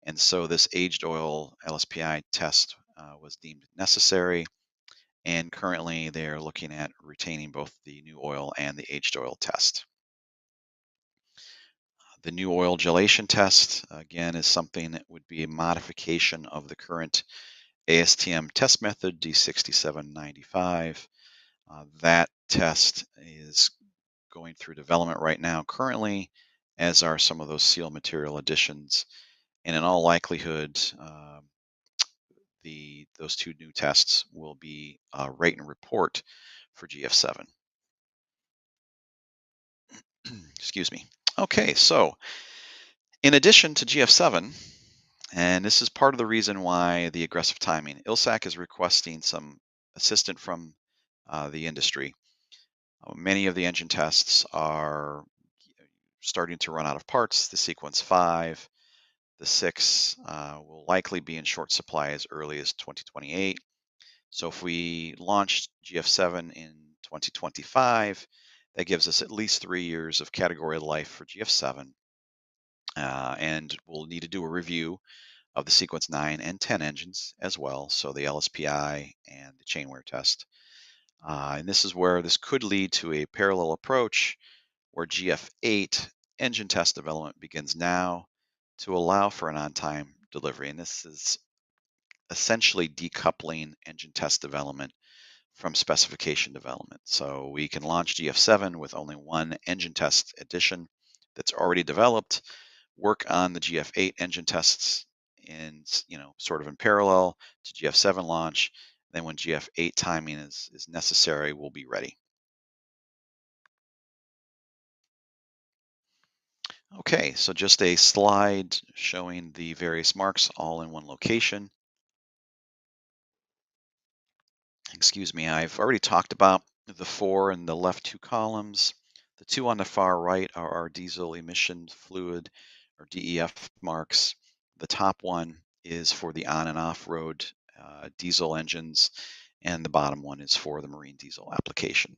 And so this aged oil LSPI test was deemed necessary, and currently they're looking at retaining both the new oil and the aged oil test. The new oil gelation test, again, is something that would be a modification of the current ASTM test method D6795. That test is going through development right now currently, as are some of those seal material additions. And in all likelihood, those two new tests will be rate and report for GF7. Excuse me. Okay, so in addition to GF7, and this is part of the reason why the aggressive timing, ILSAC is requesting some assistance from the industry. Many of the engine tests are starting to run out of parts. The Sequence 5, the 6 will likely be in short supply as early as 2028. So if we launch GF7 in 2025, that gives us at least 3 years of category life for GF7. And we'll need to do a review of the Sequence 9 and 10 engines as well, so the LSPI and the chain wear test. And this is where this could lead to a parallel approach where GF8 engine test development begins now to allow for an on-time delivery. And this is essentially decoupling engine test development from specification development. So we can launch GF7 with only one engine test edition that's already developed, work on the GF8 engine tests in, sort of in parallel to GF7 launch. Then when GF8 timing is necessary, we'll be ready. Okay, so just a slide showing the various marks all in one location. Excuse me, I've already talked about the 4 in the left 2 columns. The 2 on the far right are our diesel emission fluid, or DEF marks. The top one is for the on and off road diesel engines, and the bottom one is for the marine diesel application.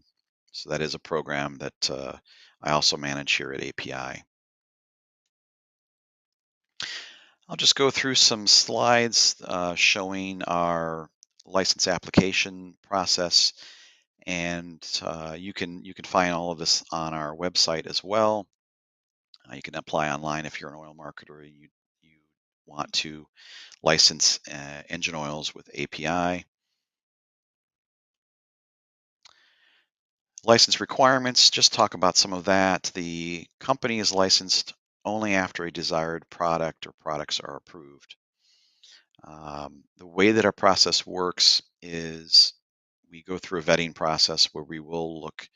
So that is a program that I also manage here at API. I'll just go through some slides showing our license application process, and you can find all of this on our website as well. You can apply online if you're an oil marketer. You want to license engine oils with API. License requirements, just talk about some of that. The company is licensed only after a desired product or products are approved. The way that our process works is we go through a vetting process where we will look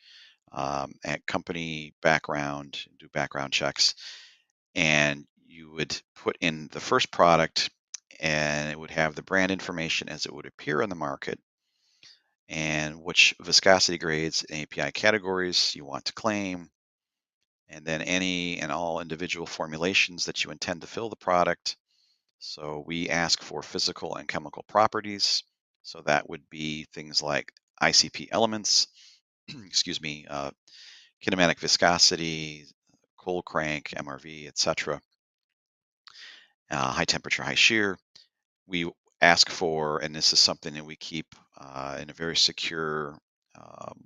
at company background, do background checks, and you would put in the first product and it would have the brand information as it would appear on the market and which viscosity grades and API categories you want to claim, and then any and all individual formulations that you intend to fill the product. So we ask for physical and chemical properties. So that would be things like ICP elements, excuse me, kinematic viscosity, cold crank, MRV, etc. High temperature, high shear. We ask for, and this is something that we keep in a very secure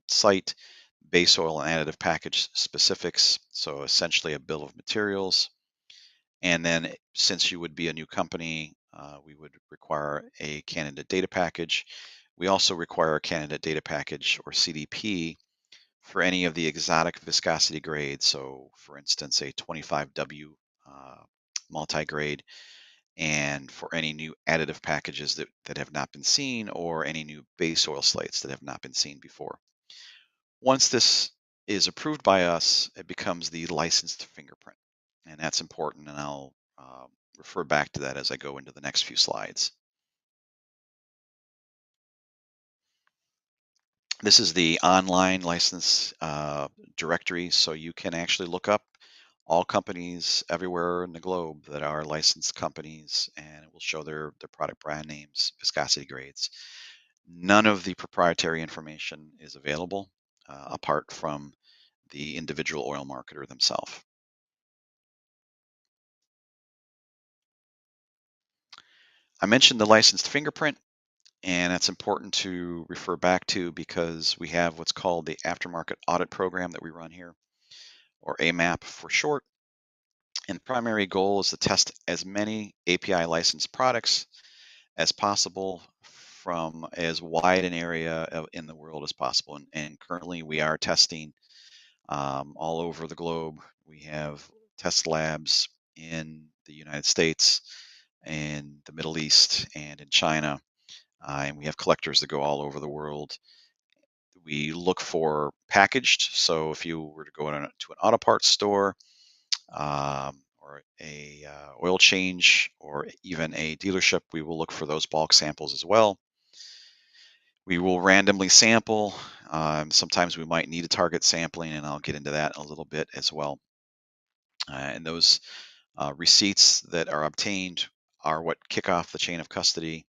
site, base oil and additive package specifics. So essentially a bill of materials. And then since you would be a new company, we would require a candidate data package. We also require a candidate data package, or CDP, for any of the exotic viscosity grades. So for instance, a 25W multi-grade, and for any new additive packages that have not been seen, or any new base oil slates that have not been seen before. Once this is approved by us, it becomes the licensed fingerprint. And that's important, and I'll refer back to that as I go into the next few slides. This is the online license directory, so you can actually look up all companies everywhere in the globe that are licensed companies, and it will show their product brand names, viscosity grades. None of the proprietary information is available apart from the individual oil marketer themselves. I mentioned the licensed fingerprint, and that's important to refer back to because we have what's called the aftermarket audit program that we run here, or AMAP for short. And the primary goal is to test as many API licensed products as possible from as wide an area in the world as possible. And currently we are testing all over the globe. We have test labs in the United States, in the Middle East, and in China. And we have collectors that go all over the world. We look for packaged. So if you were to go to an auto parts store, or a oil change, or even a dealership, we will look for those bulk samples as well. We will randomly sample. Sometimes we might need a target sampling, and I'll get into that in a little bit as well. And those receipts that are obtained are what kick off the chain of custody.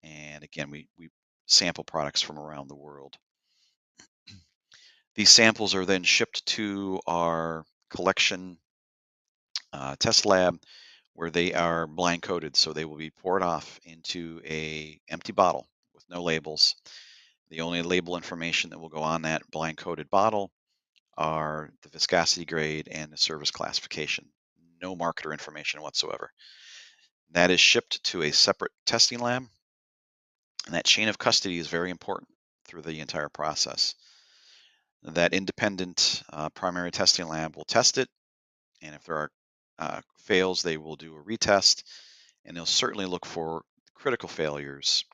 And again, we sample products from around the world. These samples are then shipped to our collection test lab, where they are blind coded. So they will be poured off into a empty bottle with no labels. The only label information that will go on that blind coded bottle are the viscosity grade and the service classification. No marketer information whatsoever. That is shipped to a separate testing lab, and that chain of custody is very important through the entire process. That independent primary testing lab will test it, and if there are fails, they will do a retest, and they'll certainly look for critical failures,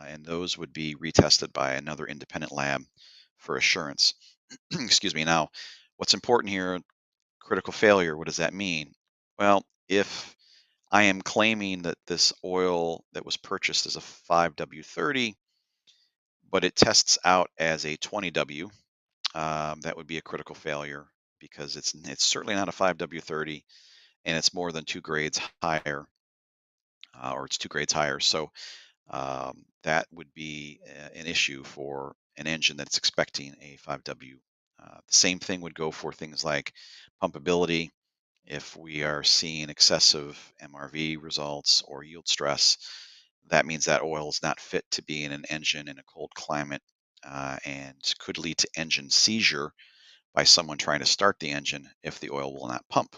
and those would be retested by another independent lab for assurance. Excuse me. Now, what's important here, critical failure, what does that mean? Well, if I am claiming that this oil that was purchased is a 5W30, but it tests out as a 20W, that would be a critical failure, because it's certainly not a 5W30, and it's more than 2 grades higher, or it's 2 grades higher. So that would be an issue for an engine that's expecting a 5W. The same thing would go for things like pumpability. If we are seeing excessive MRV results or yield stress, that means that oil is not fit to be in an engine in a cold climate, and could lead to engine seizure by someone trying to start the engine if the oil will not pump.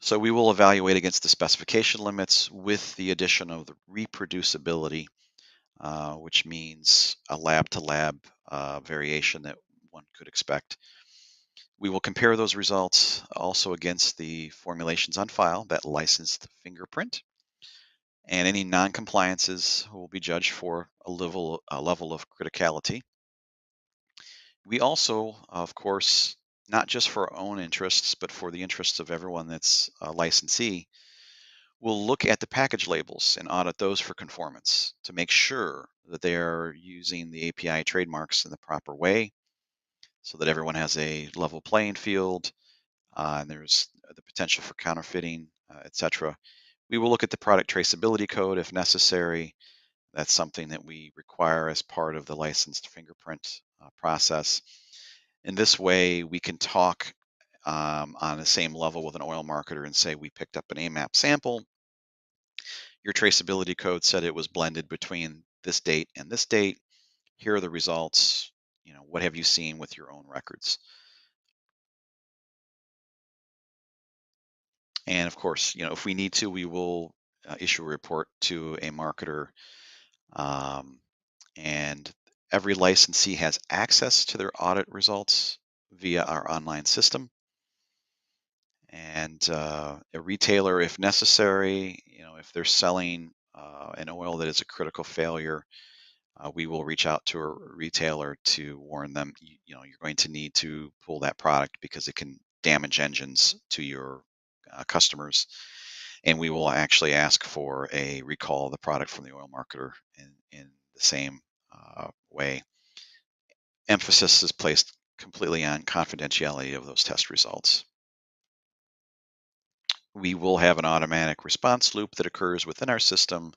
So we will evaluate against the specification limits with the addition of the reproducibility, which means a lab-to-lab variation that one could expect. We will compare those results also against the formulations on file, that licensed fingerprint, and any non-compliances will be judged for a level of criticality. We also, of course, not just for our own interests, but for the interests of everyone that's a licensee, we'll look at the package labels and audit those for conformance to make sure that they are using the API trademarks in the proper way, so that everyone has a level playing field, and there's the potential for counterfeiting, etc. We will look at the product traceability code if necessary. That's something that we require as part of the licensed fingerprint process. In this way, we can talk on the same level with an oil marketer and say, we picked up an AMAP sample. Your traceability code said it was blended between this date and this date. Here are the results. What have you seen with your own records? And of course, if we need to, we will issue a report to a marketer. And every licensee has access to their audit results via our online system. And a retailer, if necessary, if they're selling an oil that is a critical failure, we will reach out to a retailer to warn them, you're going to need to pull that product because it can damage engines to your customers. And we will actually ask for a recall of the product from the oil marketer in the same way. Emphasis is placed completely on confidentiality of those test results. We will have an automatic response loop that occurs within our system.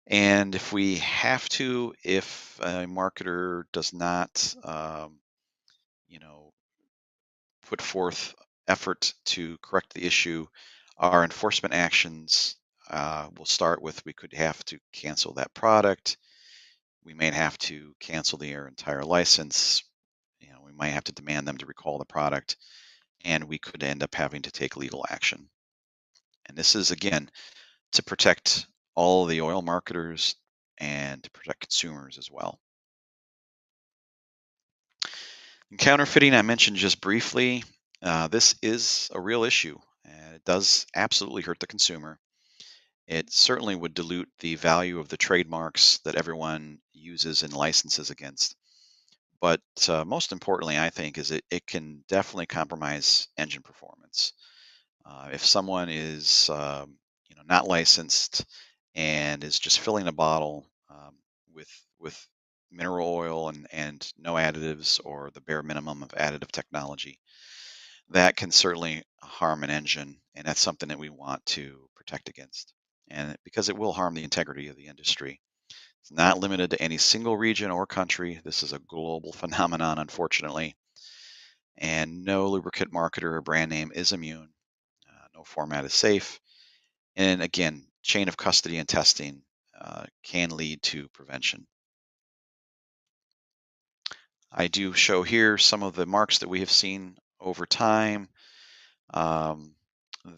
And if we have to, if a marketer does not, put forth effort to correct the issue, our enforcement actions will start with, we could have to cancel that product. We may have to cancel their entire license. We might have to demand them to recall the product, and we could end up having to take legal action. And this is, again, to protect all the oil marketers and to protect consumers as well. And counterfeiting, I mentioned just briefly. This is a real issue, and it does absolutely hurt the consumer. It certainly would dilute the value of the trademarks that everyone uses and licenses against. But most importantly, I think, is it can definitely compromise engine performance. If someone is not licensed and is just filling a bottle with mineral oil and no additives or the bare minimum of additive technology, that can certainly harm an engine, and that's something that we want to protect against. And because it will harm the integrity of the industry. It's not limited to any single region or country. This is a global phenomenon, unfortunately. And no lubricant marketer or brand name is immune. No format is safe. And again, chain of custody and testing can lead to prevention. I do show here some of the marks that we have seen over time um,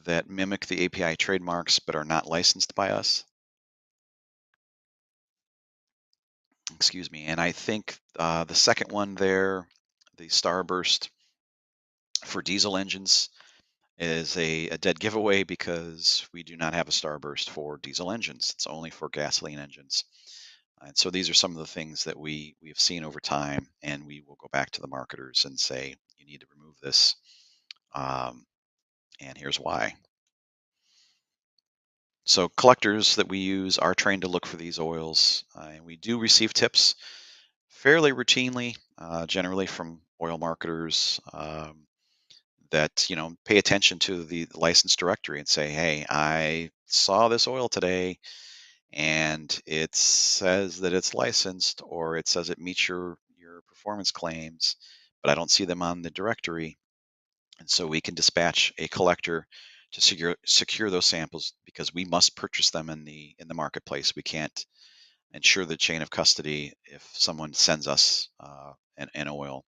that mimic the API trademarks but are not licensed by us. Excuse me. And I think the second one there, the Starburst for diesel engines, is a dead giveaway because we do not have a Starburst for diesel engines. It's only for gasoline engines. And so these are some of the things that we have seen over time, and we will go back to the marketers and say, you need to remove this. And here's why. So collectors that we use are trained to look for these oils, and we do receive tips fairly routinely, generally from oil marketers that pay attention to the license directory and say, "Hey, I saw this oil today, and it says that it's licensed, or it says it meets your performance claims, but I don't see them on the directory." And so we can dispatch a collector to secure those samples because we must purchase them in the marketplace. We can't ensure the chain of custody if someone sends us an oil,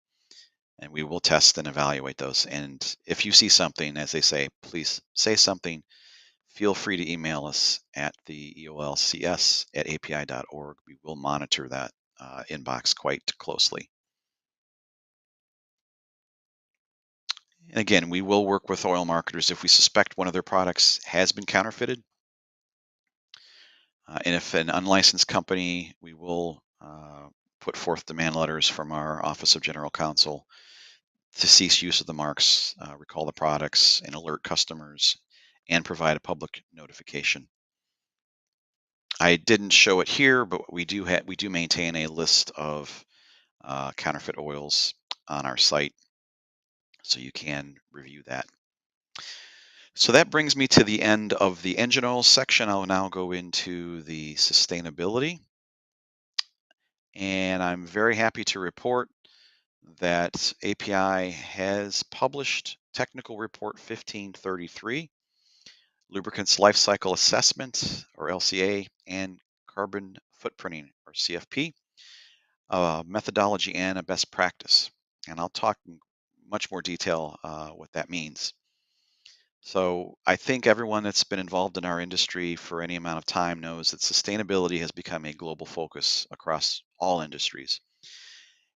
and we will test and evaluate those. And if you see something, as they say, please say something. Feel free to email us at the eolcs@api.org. We will monitor that inbox quite closely. And again, we will work with oil marketers if we suspect one of their products has been counterfeited. And if an unlicensed company, we will put forth demand letters from our Office of General Counsel to cease use of the marks, recall the products, and alert customers, and provide a public notification. I didn't show it here, but we do maintain a list of counterfeit oils on our site, so you can review that. So that brings me to the end of the engine oil section. I'll now go into the sustainability, and I'm very happy to report that API has published Technical Report 1533, Lubricants Life Cycle Assessment, or LCA, and Carbon Footprinting, or CFP, methodology and a best practice. And I'll talk in much more detail what that means. So I think everyone that's been involved in our industry for any amount of time knows that sustainability has become a global focus across all industries.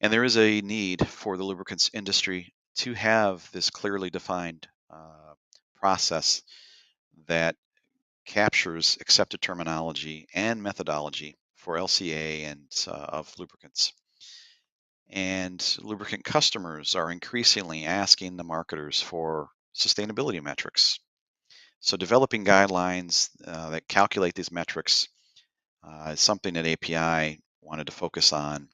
And there is a need for the lubricants industry to have this clearly defined process that captures accepted terminology and methodology for LCA and of lubricants. And lubricant customers are increasingly asking the marketers for sustainability metrics. So developing guidelines that calculate these metrics is something that API wanted to focus on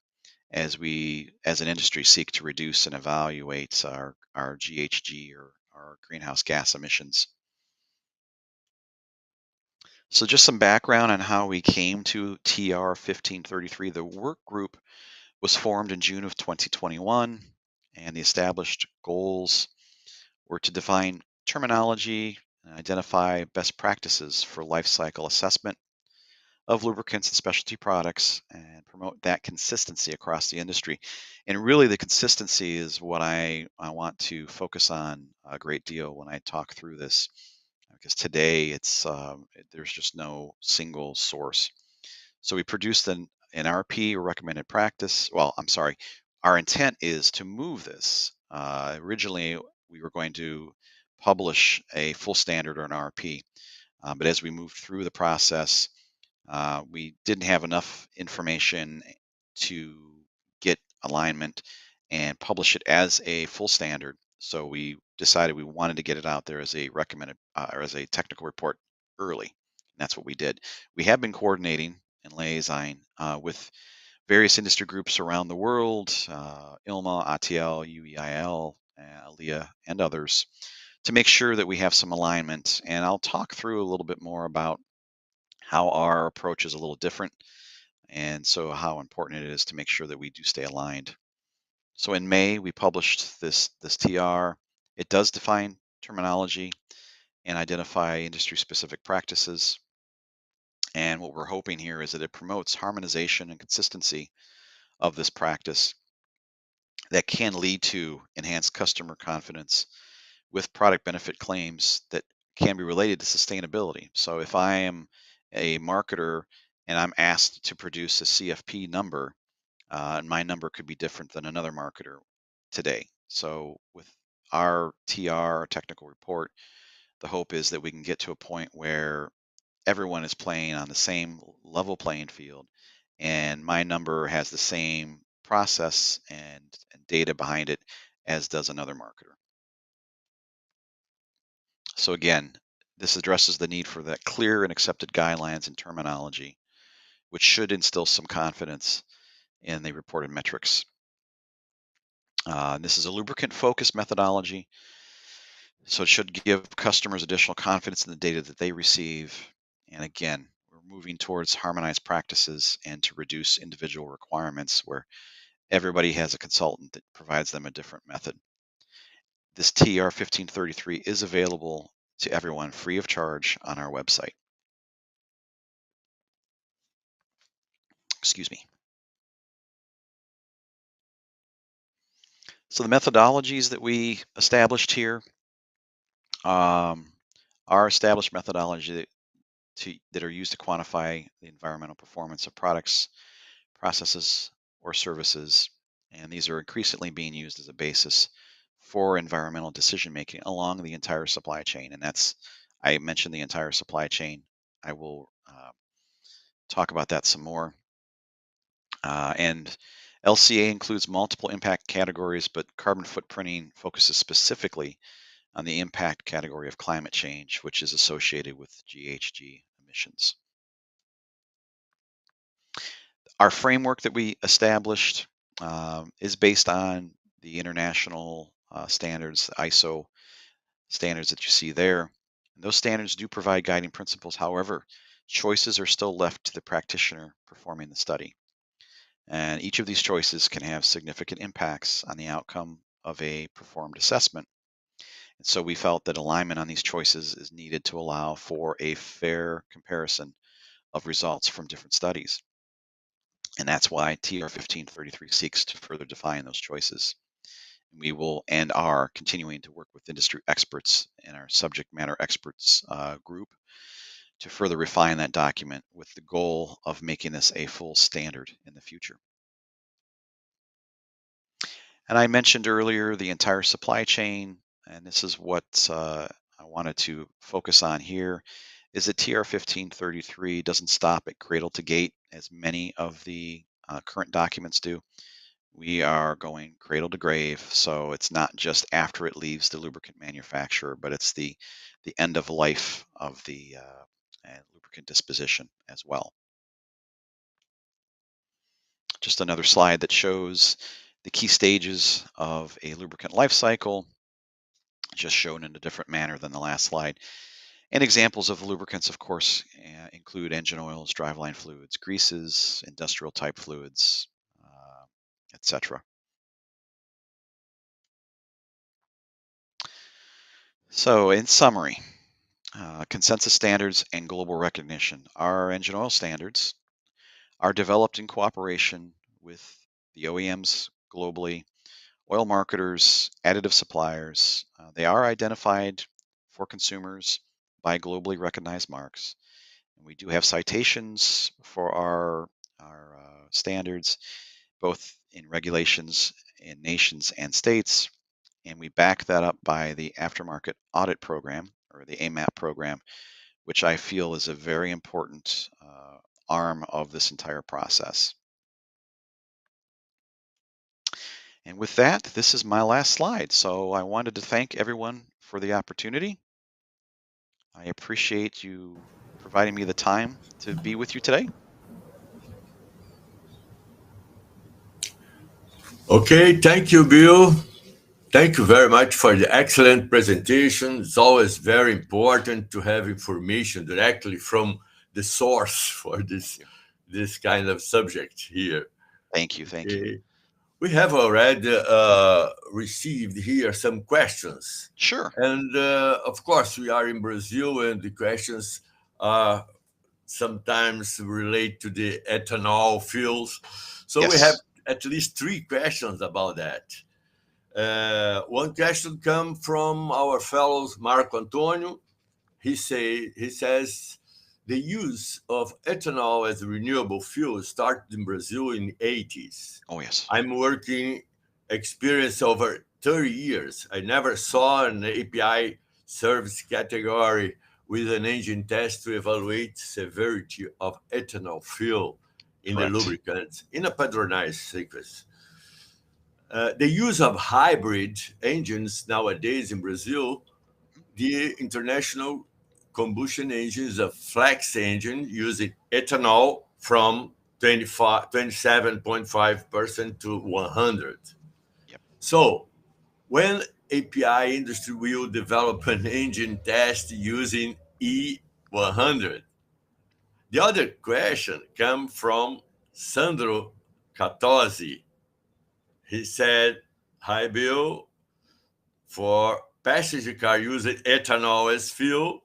as we, as an industry, seek to reduce and evaluate our GHG, or our greenhouse gas emissions. So just some background on how we came to TR 1533. The work group was formed in June of 2021, and the established goals were to define terminology and identify best practices for life cycle assessment of lubricants and specialty products, and promote that consistency across the industry. And really, the consistency is what I want to focus on a great deal when I talk through this. because today there's just no single source. So we produced an RP, or recommended practice. Well, I'm sorry. Our intent is to move this. Originally, we were going to publish a full standard or an RP, but as we moved through the process, we didn't have enough information to get alignment and publish it as a full standard. So we decided we wanted to get it out there as a recommended or as a technical report early. And that's what we did. We have been coordinating and liaison with various industry groups around the world, ILMA, ATL, UEIL, ALIA, and others, to make sure that we have some alignment. And I'll talk through a little bit more about how our approach is a little different, and so how important it is to make sure that we do stay aligned. So in May, we published this TR. It does define terminology and identify industry specific practices. And what we're hoping here is that it promotes harmonization and consistency of this practice that can lead to enhanced customer confidence with product benefit claims that can be related to sustainability. So if I am a marketer and I'm asked to produce a CFP number, and my number could be different than another marketer today. So with our TR, our technical report, the hope is that we can get to a point where everyone is playing on the same level playing field, and my number has the same process and data behind it as does another marketer. So again, this addresses the need for that clear and accepted guidelines and terminology, which should instill some confidence in the reported metrics. This is a lubricant-focused methodology, so it should give customers additional confidence in the data that they receive. And again, we're moving towards harmonized practices and to reduce individual requirements where everybody has a consultant that provides them a different method. This TR 1533 is available to everyone free of charge on our website. Excuse me. So the methodologies that we established here are established methodology that are used to quantify the environmental performance of products, processes, or services. And these are increasingly being used as a basis for environmental decision making along the entire supply chain. And I mentioned the entire supply chain. I will talk about that some more. And LCA includes multiple impact categories, but carbon footprinting focuses specifically on the impact category of climate change, which is associated with GHG emissions. Our framework that we established is based on the international standards, the ISO standards that you see there. And those standards do provide guiding principles. However, choices are still left to the practitioner performing the study. And each of these choices can have significant impacts on the outcome of a performed assessment. And so we felt that alignment on these choices is needed to allow for a fair comparison of results from different studies. And that's why TR 1533 seeks to further define those choices. We will and are continuing to work with industry experts and our subject matter experts group to further refine that document with the goal of making this a full standard in the future. And I mentioned earlier the entire supply chain, and this is what I wanted to focus on here, is that TR 1533 doesn't stop at cradle to gate as many of the current documents do. We are going cradle to grave, so it's not just after it leaves the lubricant manufacturer, but it's the end of life of the lubricant disposition as well. Just another slide that shows the key stages of a lubricant life cycle, just shown in a different manner than the last slide. And examples of lubricants, of course, include engine oils, driveline fluids, greases, industrial type fluids, etc. So in summary, consensus standards and global recognition. Our engine oil standards are developed in cooperation with the OEMs globally, oil marketers, additive suppliers. They are identified for consumers by globally recognized marks. And we do have citations for our standards, both in regulations in nations and states, and we back that up by the aftermarket audit program, or the AMAP program, which I feel is a very important arm of this entire process. And with that, this is my last slide. So I wanted to thank everyone for the opportunity. I appreciate you providing me the time to be with you today. Okay, thank you, Bill. Thank you very much for the excellent presentation. It's always very important to have information directly from the source for this kind of subject here. Thank you. Thank you. Okay. We have already received here some questions. Sure. And of course, we are in Brazil, and the questions are sometimes relate to the ethanol fuels. So we have Yes. at least 3 questions about that. One question comes from our fellow Marco Antonio. He says the use of ethanol as a renewable fuel started in Brazil in the 80s. Oh, yes. I'm working experience over 30 years. I never saw an API service category with an engine test to evaluate severity of ethanol fuel in the Correct. lubricants in a patronized sequence. The use of hybrid engines nowadays in Brazil, the international combustion engine is a flex engine using ethanol from 27.5% to 100. Yep. So when API industry will develop an engine test using E100? The other question comes from Sandro Catozzi. He said, "Hi, Bill. For passenger car using ethanol as fuel,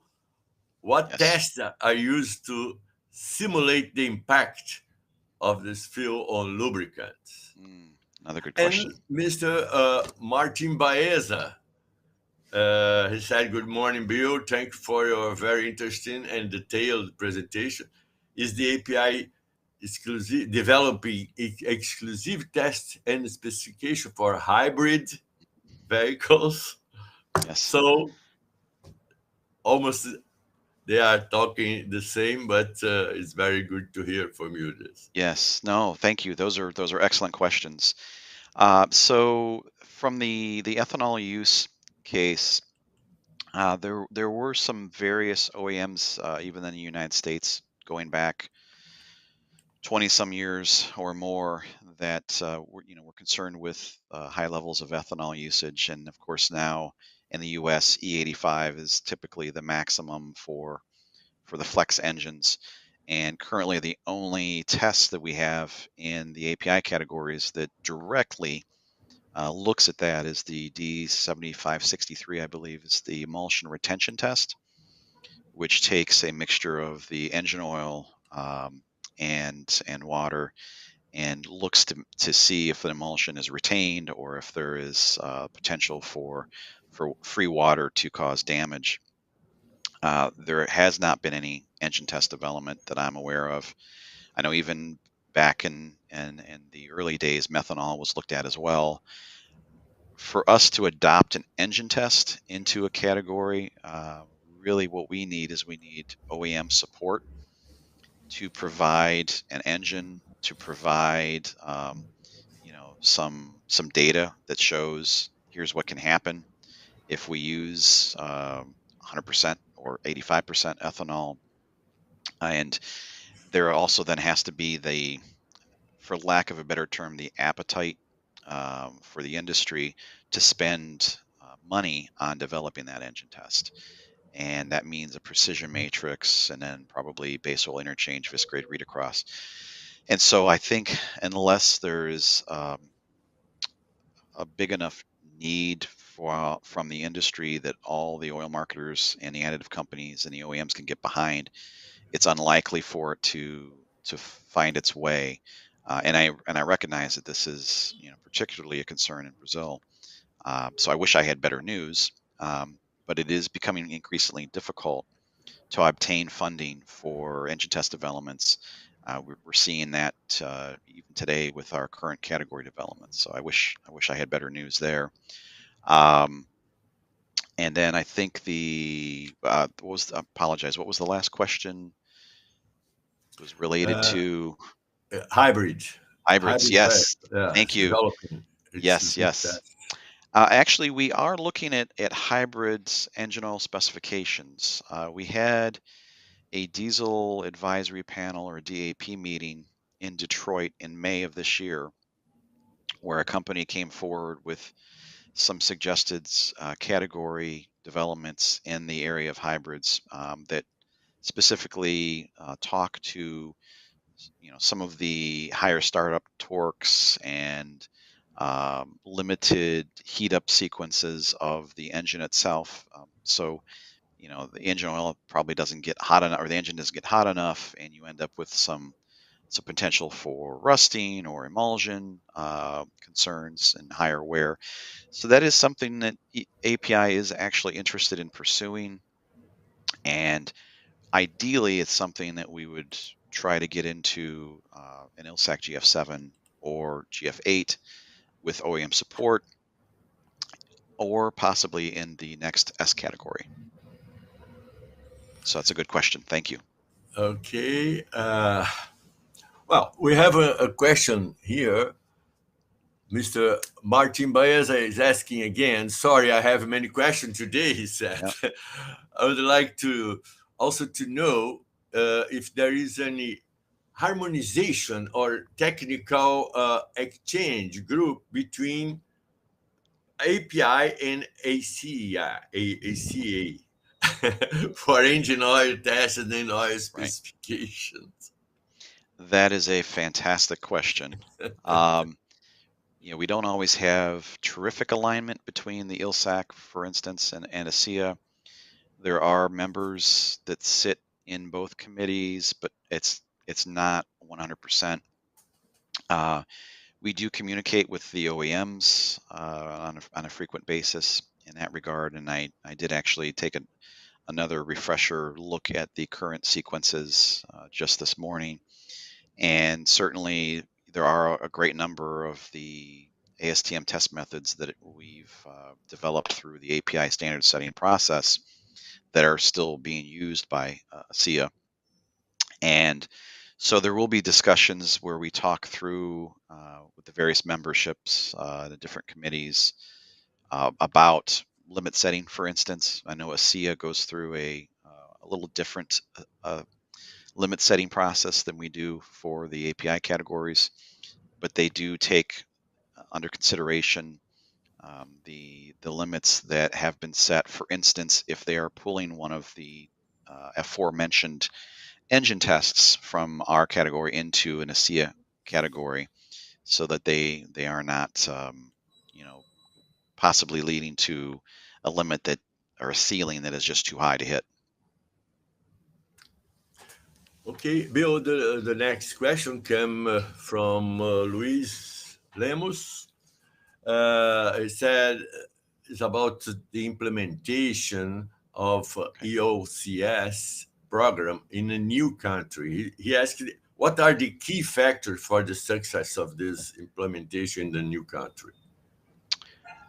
what Yes. tests are used to simulate the impact of this fuel on lubricants?" Another good And question. Mr. Martin Baeza, he said, "Good morning, Bill. Thank you for your very interesting and detailed presentation. Is the API developing exclusive tests and specification for hybrid vehicles?" Yes. So almost they are talking the same, but it's very good to hear from you this. Yes. No, thank you. Those are excellent questions. So from the ethanol use case, there were some various OEMs, even in the United States, going back 20 some years or more, that were concerned with high levels of ethanol usage. And of course, now in the US, E85 is typically the maximum for the flex engines. And currently, the only test that we have in the API categories that directly looks at that is the D7563, I believe, is the emulsion retention test, which takes a mixture of the engine oil and water, and looks to see if an emulsion is retained or if there is potential for free water to cause damage. There has not been any engine test development that I'm aware of. I know even back in the early days, methanol was looked at as well. For us to adopt an engine test into a category, really what we need is we need OEM support to provide an engine, to provide some data that shows here's what can happen if we use 100% or 85% ethanol. And there also then has to be for lack of a better term, the appetite for the industry to spend money on developing that engine test. And that means a precision matrix and then probably base oil interchange, viscograde read across. And so I think unless there's a big enough need from the industry that all the oil marketers and the additive companies and the OEMs can get behind, it's unlikely for it to find its way. And I recognize that this is particularly a concern in Brazil. So I wish I had better news, but it is becoming increasingly difficult to obtain funding for engine test developments. We're seeing that even today with our current category development. So I wish I had better news there. And then I think apologize. What was the last question? It was related to hybrids. Yes. Yeah, Thank it's you. developing. Yes. Actually, we are looking at hybrids engine oil specifications. We had a diesel advisory panel or DAP meeting in Detroit in May of this year, where a company came forward with some suggested category developments in the area of hybrids that specifically talk to some of the higher startup torques and limited heat up sequences of the engine itself. So the engine oil probably doesn't get hot enough, or the engine doesn't get hot enough, and you end up with some potential for rusting or emulsion concerns and higher wear. So that is something that API is actually interested in pursuing, and ideally, it's something that we would try to get into an ILSAC GF7 or GF8 with OEM support, or possibly in the next S category. So that's a good question. Thank you. Okay. Well, we have a question here. Mr. Martin Baeza is asking again. Sorry, I have many questions today, he said. Yep. I would like to also to know if there is any harmonization or technical exchange group between API and ACA for engine oil tests and then oil specifications. That is a fantastic question. We don't always have terrific alignment between the ILSAC, for instance, and ASEA. There are members that sit in both committees, but it's not 100%. We do communicate with the OEMs on a frequent basis in that regard, and I did actually take another refresher look at the current sequences just this morning, and certainly there are a great number of the ASTM test methods that we've developed through the API standard setting process that are still being used by ASEA. And so there will be discussions where we talk through with the various memberships, the different committees, about limit setting, for instance. I know ASEA goes through a little different limit setting process than we do for the API categories, but they do take under consideration the limits that have been set. For instance, if they are pulling one of the aforementioned engine tests from our category into an ASEA category, so that they are not possibly leading to a limit that, or a ceiling that is just too high to hit. Okay, Bill, the next question came from Luis Lemos. He said it's about the implementation of EOCS program in a new country. He asked, what are the key factors for the success of this implementation in the new country?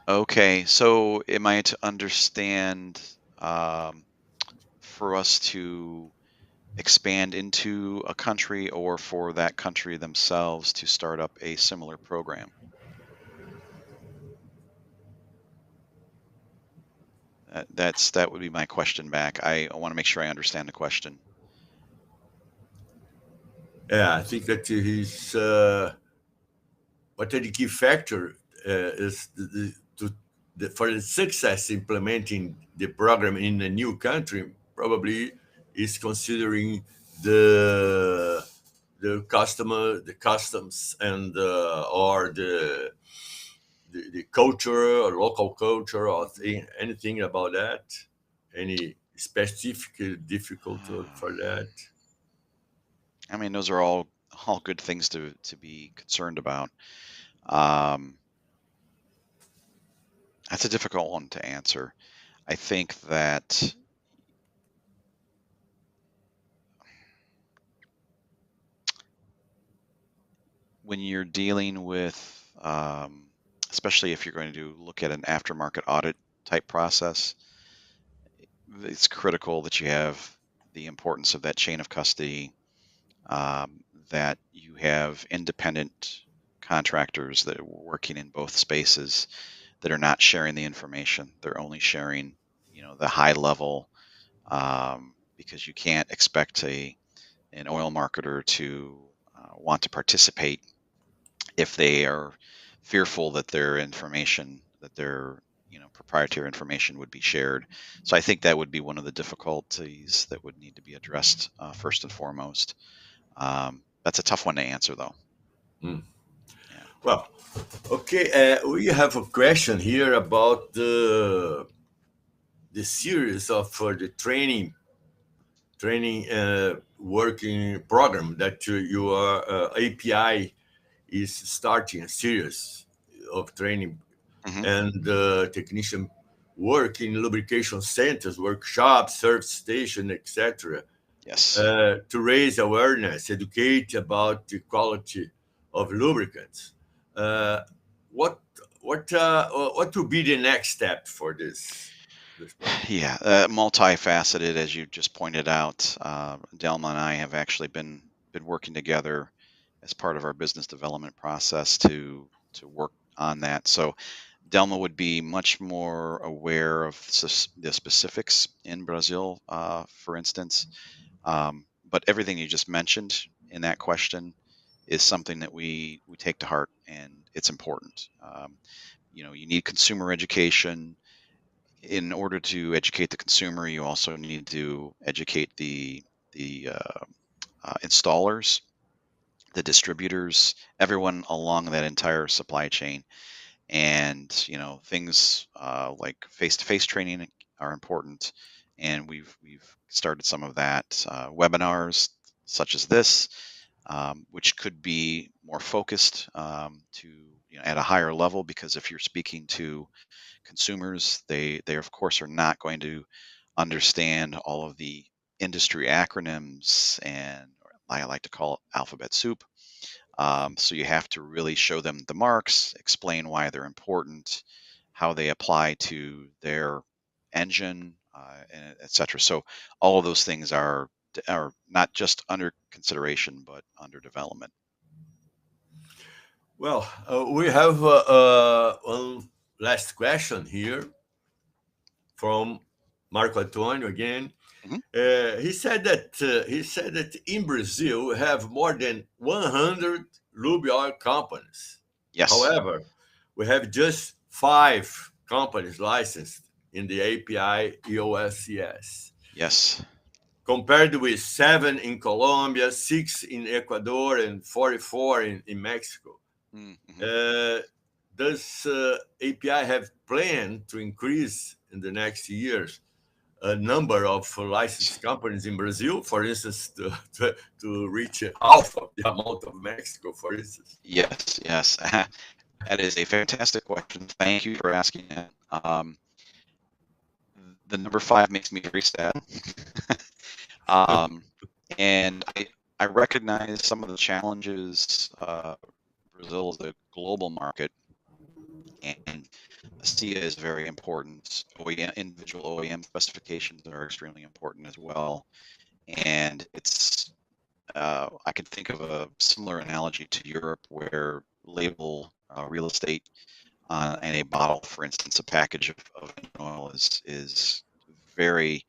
Okay, so am I to understand for us to expand into a country, or for that country themselves to start up a similar program? That would be my question back. I want to make sure I understand the question. Yeah, I think that he's what are the key factor is for the success implementing the program in a new country. Probably is considering the customer, the customs, and or the culture or local culture, or anything about that. Any specific difficulty for that? I mean, those are all good things to be concerned about. That's a difficult one to answer. I think that when you're dealing with, especially if you're going to look at an aftermarket audit type process, it's critical that you have the importance of that chain of custody, that you have independent contractors that are working in both spaces that are not sharing the information. They're only sharing, the high level, because you can't expect an oil marketer to want to participate if they are fearful that their information, that their proprietary information would be shared. So I think that would be one of the difficulties that would need to be addressed first and foremost. That's a tough one to answer, though. Mm. Yeah. Well, okay. We have a question here about the series of the training working program that your API is starting a series of training Mhm. and technician work in lubrication centers, workshops, service station, etc. Yes. To raise awareness, educate about the quality of lubricants. What will be the next step for this program? Yeah, multifaceted, as you just pointed out. Delma and I have actually been working together as part of our business development process to work on that. So Delma would be much more aware of the specifics in Brazil, for instance. But everything you just mentioned in that question is something that we take to heart, and it's important. You need consumer education. In order to educate the consumer, you also need to educate the installers, the distributors, everyone along that entire supply chain. And things like face-to-face training are important, and we've started some of that, webinars such as this, which could be more focused, to at a higher level, because if you're speaking to consumers, they of course are not going to understand all of the industry acronyms, and I like to call it alphabet soup. So you have to really show them the marks, explain why they're important, how they apply to their engine, and et cetera. So all of those things are not just under consideration, but under development. Well, we have one last question here from Marco Antonio again. Mhm. He said that in Brazil we have more than 100 lube oil companies. Yes. However, we have just 5 companies licensed in the API EOSCS, Yes. compared with 7 in Colombia, 6 in Ecuador, and 44 in Mexico. Mhm. Does API have planned to increase in the next years a number of licensed companies in Brazil, for instance, to reach half of the amount of Mexico, for instance? Yes. Yes. That is a fantastic question. Thank you for asking that. The number 5 makes me very sad. And I recognize some of the challenges. Brazil is a global market, and SIA is very important. Individual OEM specifications are extremely important as well. And it's I can think of a similar analogy to Europe, where label real estate and a bottle, for instance, a package of engine oil is very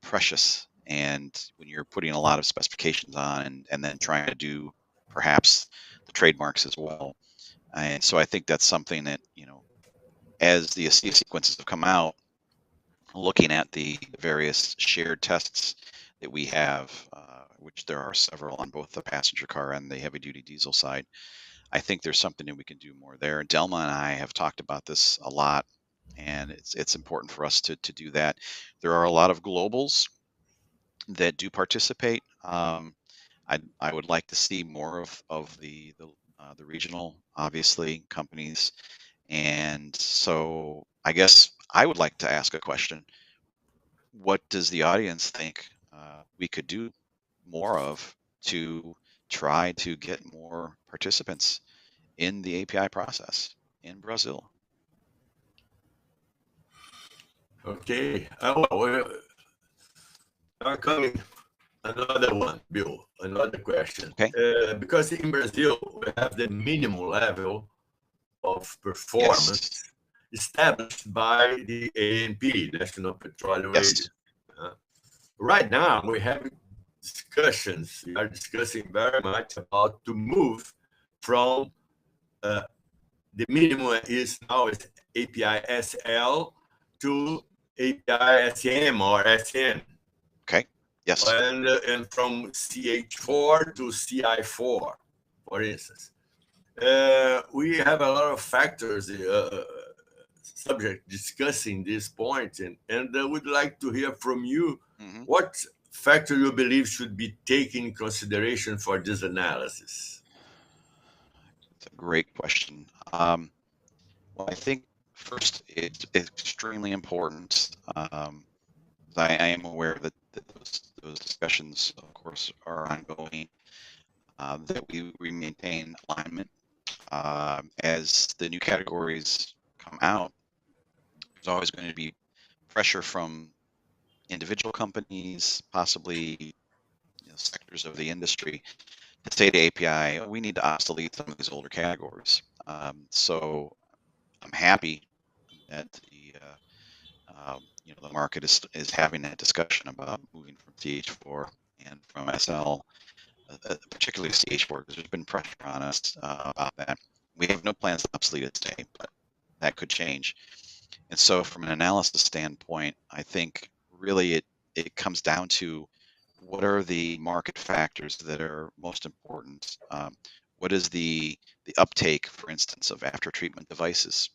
precious. And when you're putting a lot of specifications on, and then trying to do perhaps the trademarks as well. And so I think that's something that, as the ASEA sequences have come out, looking at the various shared tests that we have, which there are several on both the passenger car and the heavy duty diesel side, I think there's something that we can do more there. And Delma and I have talked about this a lot, and it's important for us to do that. There are a lot of globals that do participate. I would like to see more of the regional, obviously, companies. And so I guess I would like to ask a question. What does the audience think we could do more of to try to get more participants in the API process in Brazil. Okay. Well, are coming another one, Bill, another question. Okay. Because in Brazil, we have the minimum level of performance Yes. established by the ANP, National Petroleum Yes. Agency. Right now, we have discussions. We are discussing very much about to move from the minimum is now is API SL to API SM or SN. Okay. Yes. And from CH4 to CI4, for instance. We have a lot of factors subject discussing this point, and would like to hear from you what factor you believe should be taken in consideration for this analysis. It's a great question. Well, I think first it's extremely important. I am aware that those discussions, of course, are ongoing. That we maintain alignment as the new categories come out. There's always going to be pressure from individual companies, possibly sectors of the industry, to say to API, we need to obsolete some of these older categories. So I'm happy that the market is having that discussion about moving from CH4 and from SL, particularly CH4, because there's been pressure on us about that. We have no plans to obsolete it today, but that could change. And so from an analysis standpoint, I think really it comes down to what are the market factors that are most important? What is the uptake, for instance, of after treatment devices?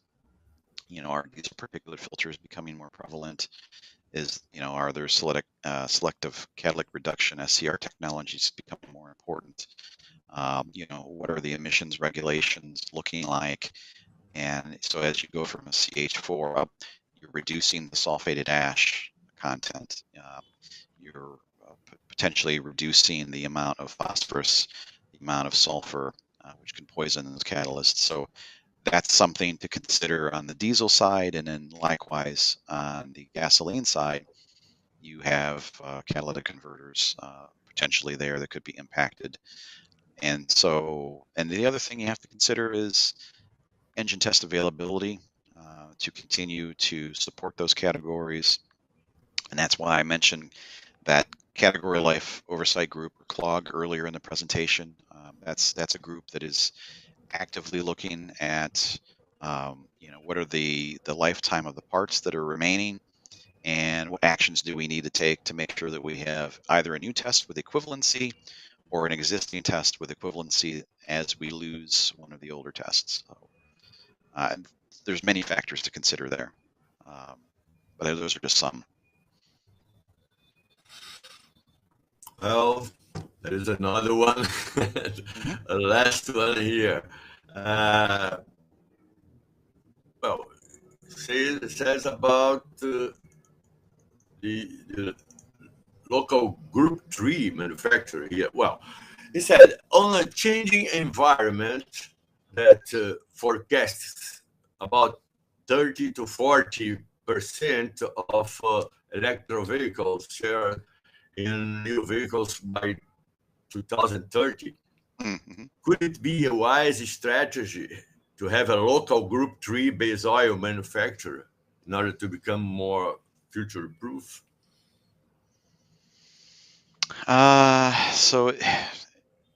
Are these particular filters becoming more prevalent? Are there selective catalytic reduction SCR technologies becoming more important? What are the emissions regulations looking like? And so as you go from a CH4 up, you're reducing the sulfated ash content. You're potentially reducing the amount of phosphorus, the amount of sulfur, which can poison those catalysts. So that's something to consider on the diesel side, and then likewise on the gasoline side, you have catalytic converters potentially there that could be impacted. And the other thing you have to consider is engine test availability to continue to support those categories. And that's why I mentioned that category life oversight group, or CLOG, earlier in the presentation. That's a group that is actively looking at what are the lifetime of the parts that are remaining, and what actions do we need to take to make sure that we have either a new test with equivalency or an existing test with equivalency as we lose one of the older tests. So, there's many factors to consider there, but those are just some. Well, there is another one, a last one here. Well, it says about the local group 3 manufacturer here. Well, he said, on a changing environment that forecasts about 30 to 40% of electric vehicles share in new vehicles by 2030. Could it be a wise strategy to have a local group 3 base oil manufacturer in order to become more future proof? So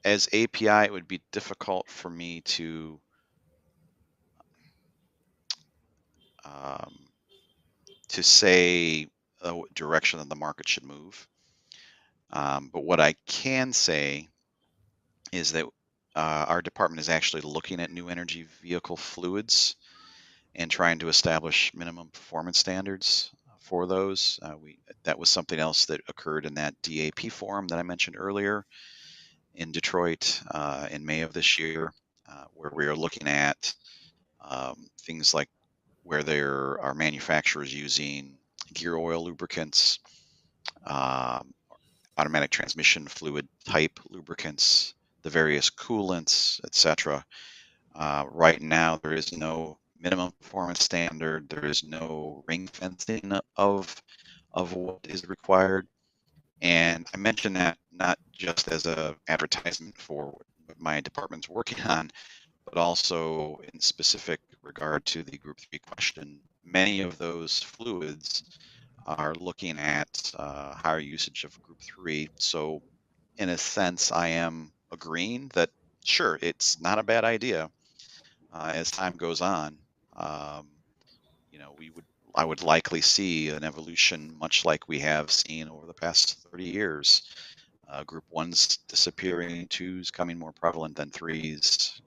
as API, it would be difficult for me to say what direction that the market should move. But what I can say is that our department is actually looking at new energy vehicle fluids and trying to establish minimum performance standards for those. That was something else that occurred in that DAP forum that I mentioned earlier in Detroit in May of this year, where we are looking at things like where there are manufacturers using gear oil lubricants, automatic transmission fluid type lubricants, the various coolants, etc. Right now, there is no minimum performance standard. There is no ring fencing of what is required. And I mention that not just as a advertisement for what my department's working on, but also in specific regard to the Group 3 question. Many of those fluids are looking at higher usage of Group 3. So in a sense, I am agreeing that, sure, it's not a bad idea. As time goes on, I would likely see an evolution much like we have seen over the past 30 years. Group 1's disappearing, 2's coming more prevalent than 3's.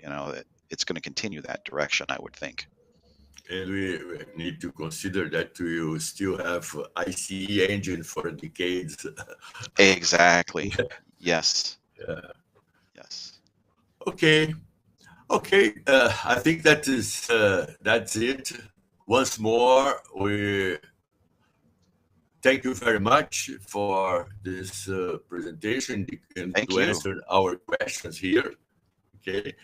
It's going to continue that direction, I would think. And we need to consider that we will still have ICE engine for decades. Exactly. Yes. Yeah. Yes. Okay. I think that's it. Once more, we thank you very much for this presentation and to answer our questions here. Okay.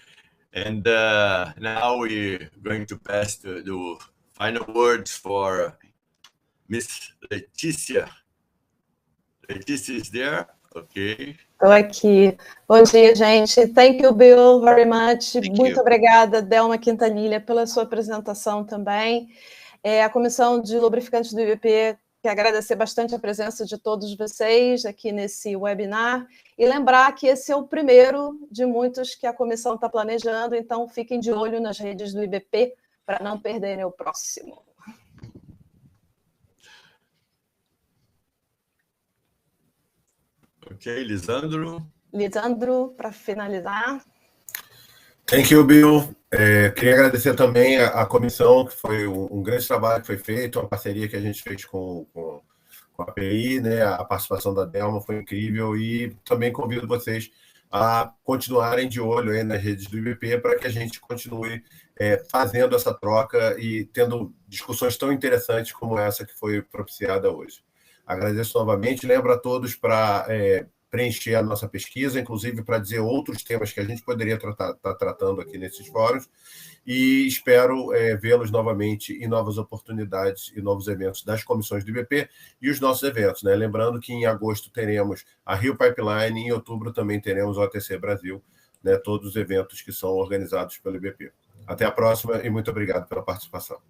And now we're going to pass the final words for Miss Letícia. Letícia is there? Okay. Estou aqui. Bom dia, gente. Thank you, Bill, very much. Muito obrigada, Delma Quintanilha, pela sua apresentação também. A Comissão de Lubrificantes do IBP quer agradecer bastante a presença de todos vocês aqui nesse webinar e lembrar que esse é o primeiro de muitos que a comissão está planejando, então fiquem de olho nas redes do IBP para não perderem o próximo. Ok, Lisandro. Lisandro, para finalizar. Thank you, Bill. Queria agradecer também a comissão, que foi um grande trabalho que foi feito, uma parceria que a gente fez com a API, né? A participação da Delma foi incrível e também convido vocês a continuarem de olho aí nas redes do IBP para que a gente continue fazendo essa troca e tendo discussões tão interessantes como essa que foi propiciada hoje. Agradeço novamente, lembro a todos para preencher a nossa pesquisa, inclusive para dizer outros temas que a gente poderia estar tratando aqui nesses fóruns, e espero vê-los novamente em novas oportunidades e novos eventos das comissões do IBP e os nossos eventos, né? Lembrando que em agosto teremos a Rio Pipeline, e em outubro também teremos o OTC Brasil, né? Todos os eventos que são organizados pelo IBP. Até a próxima e muito obrigado pela participação.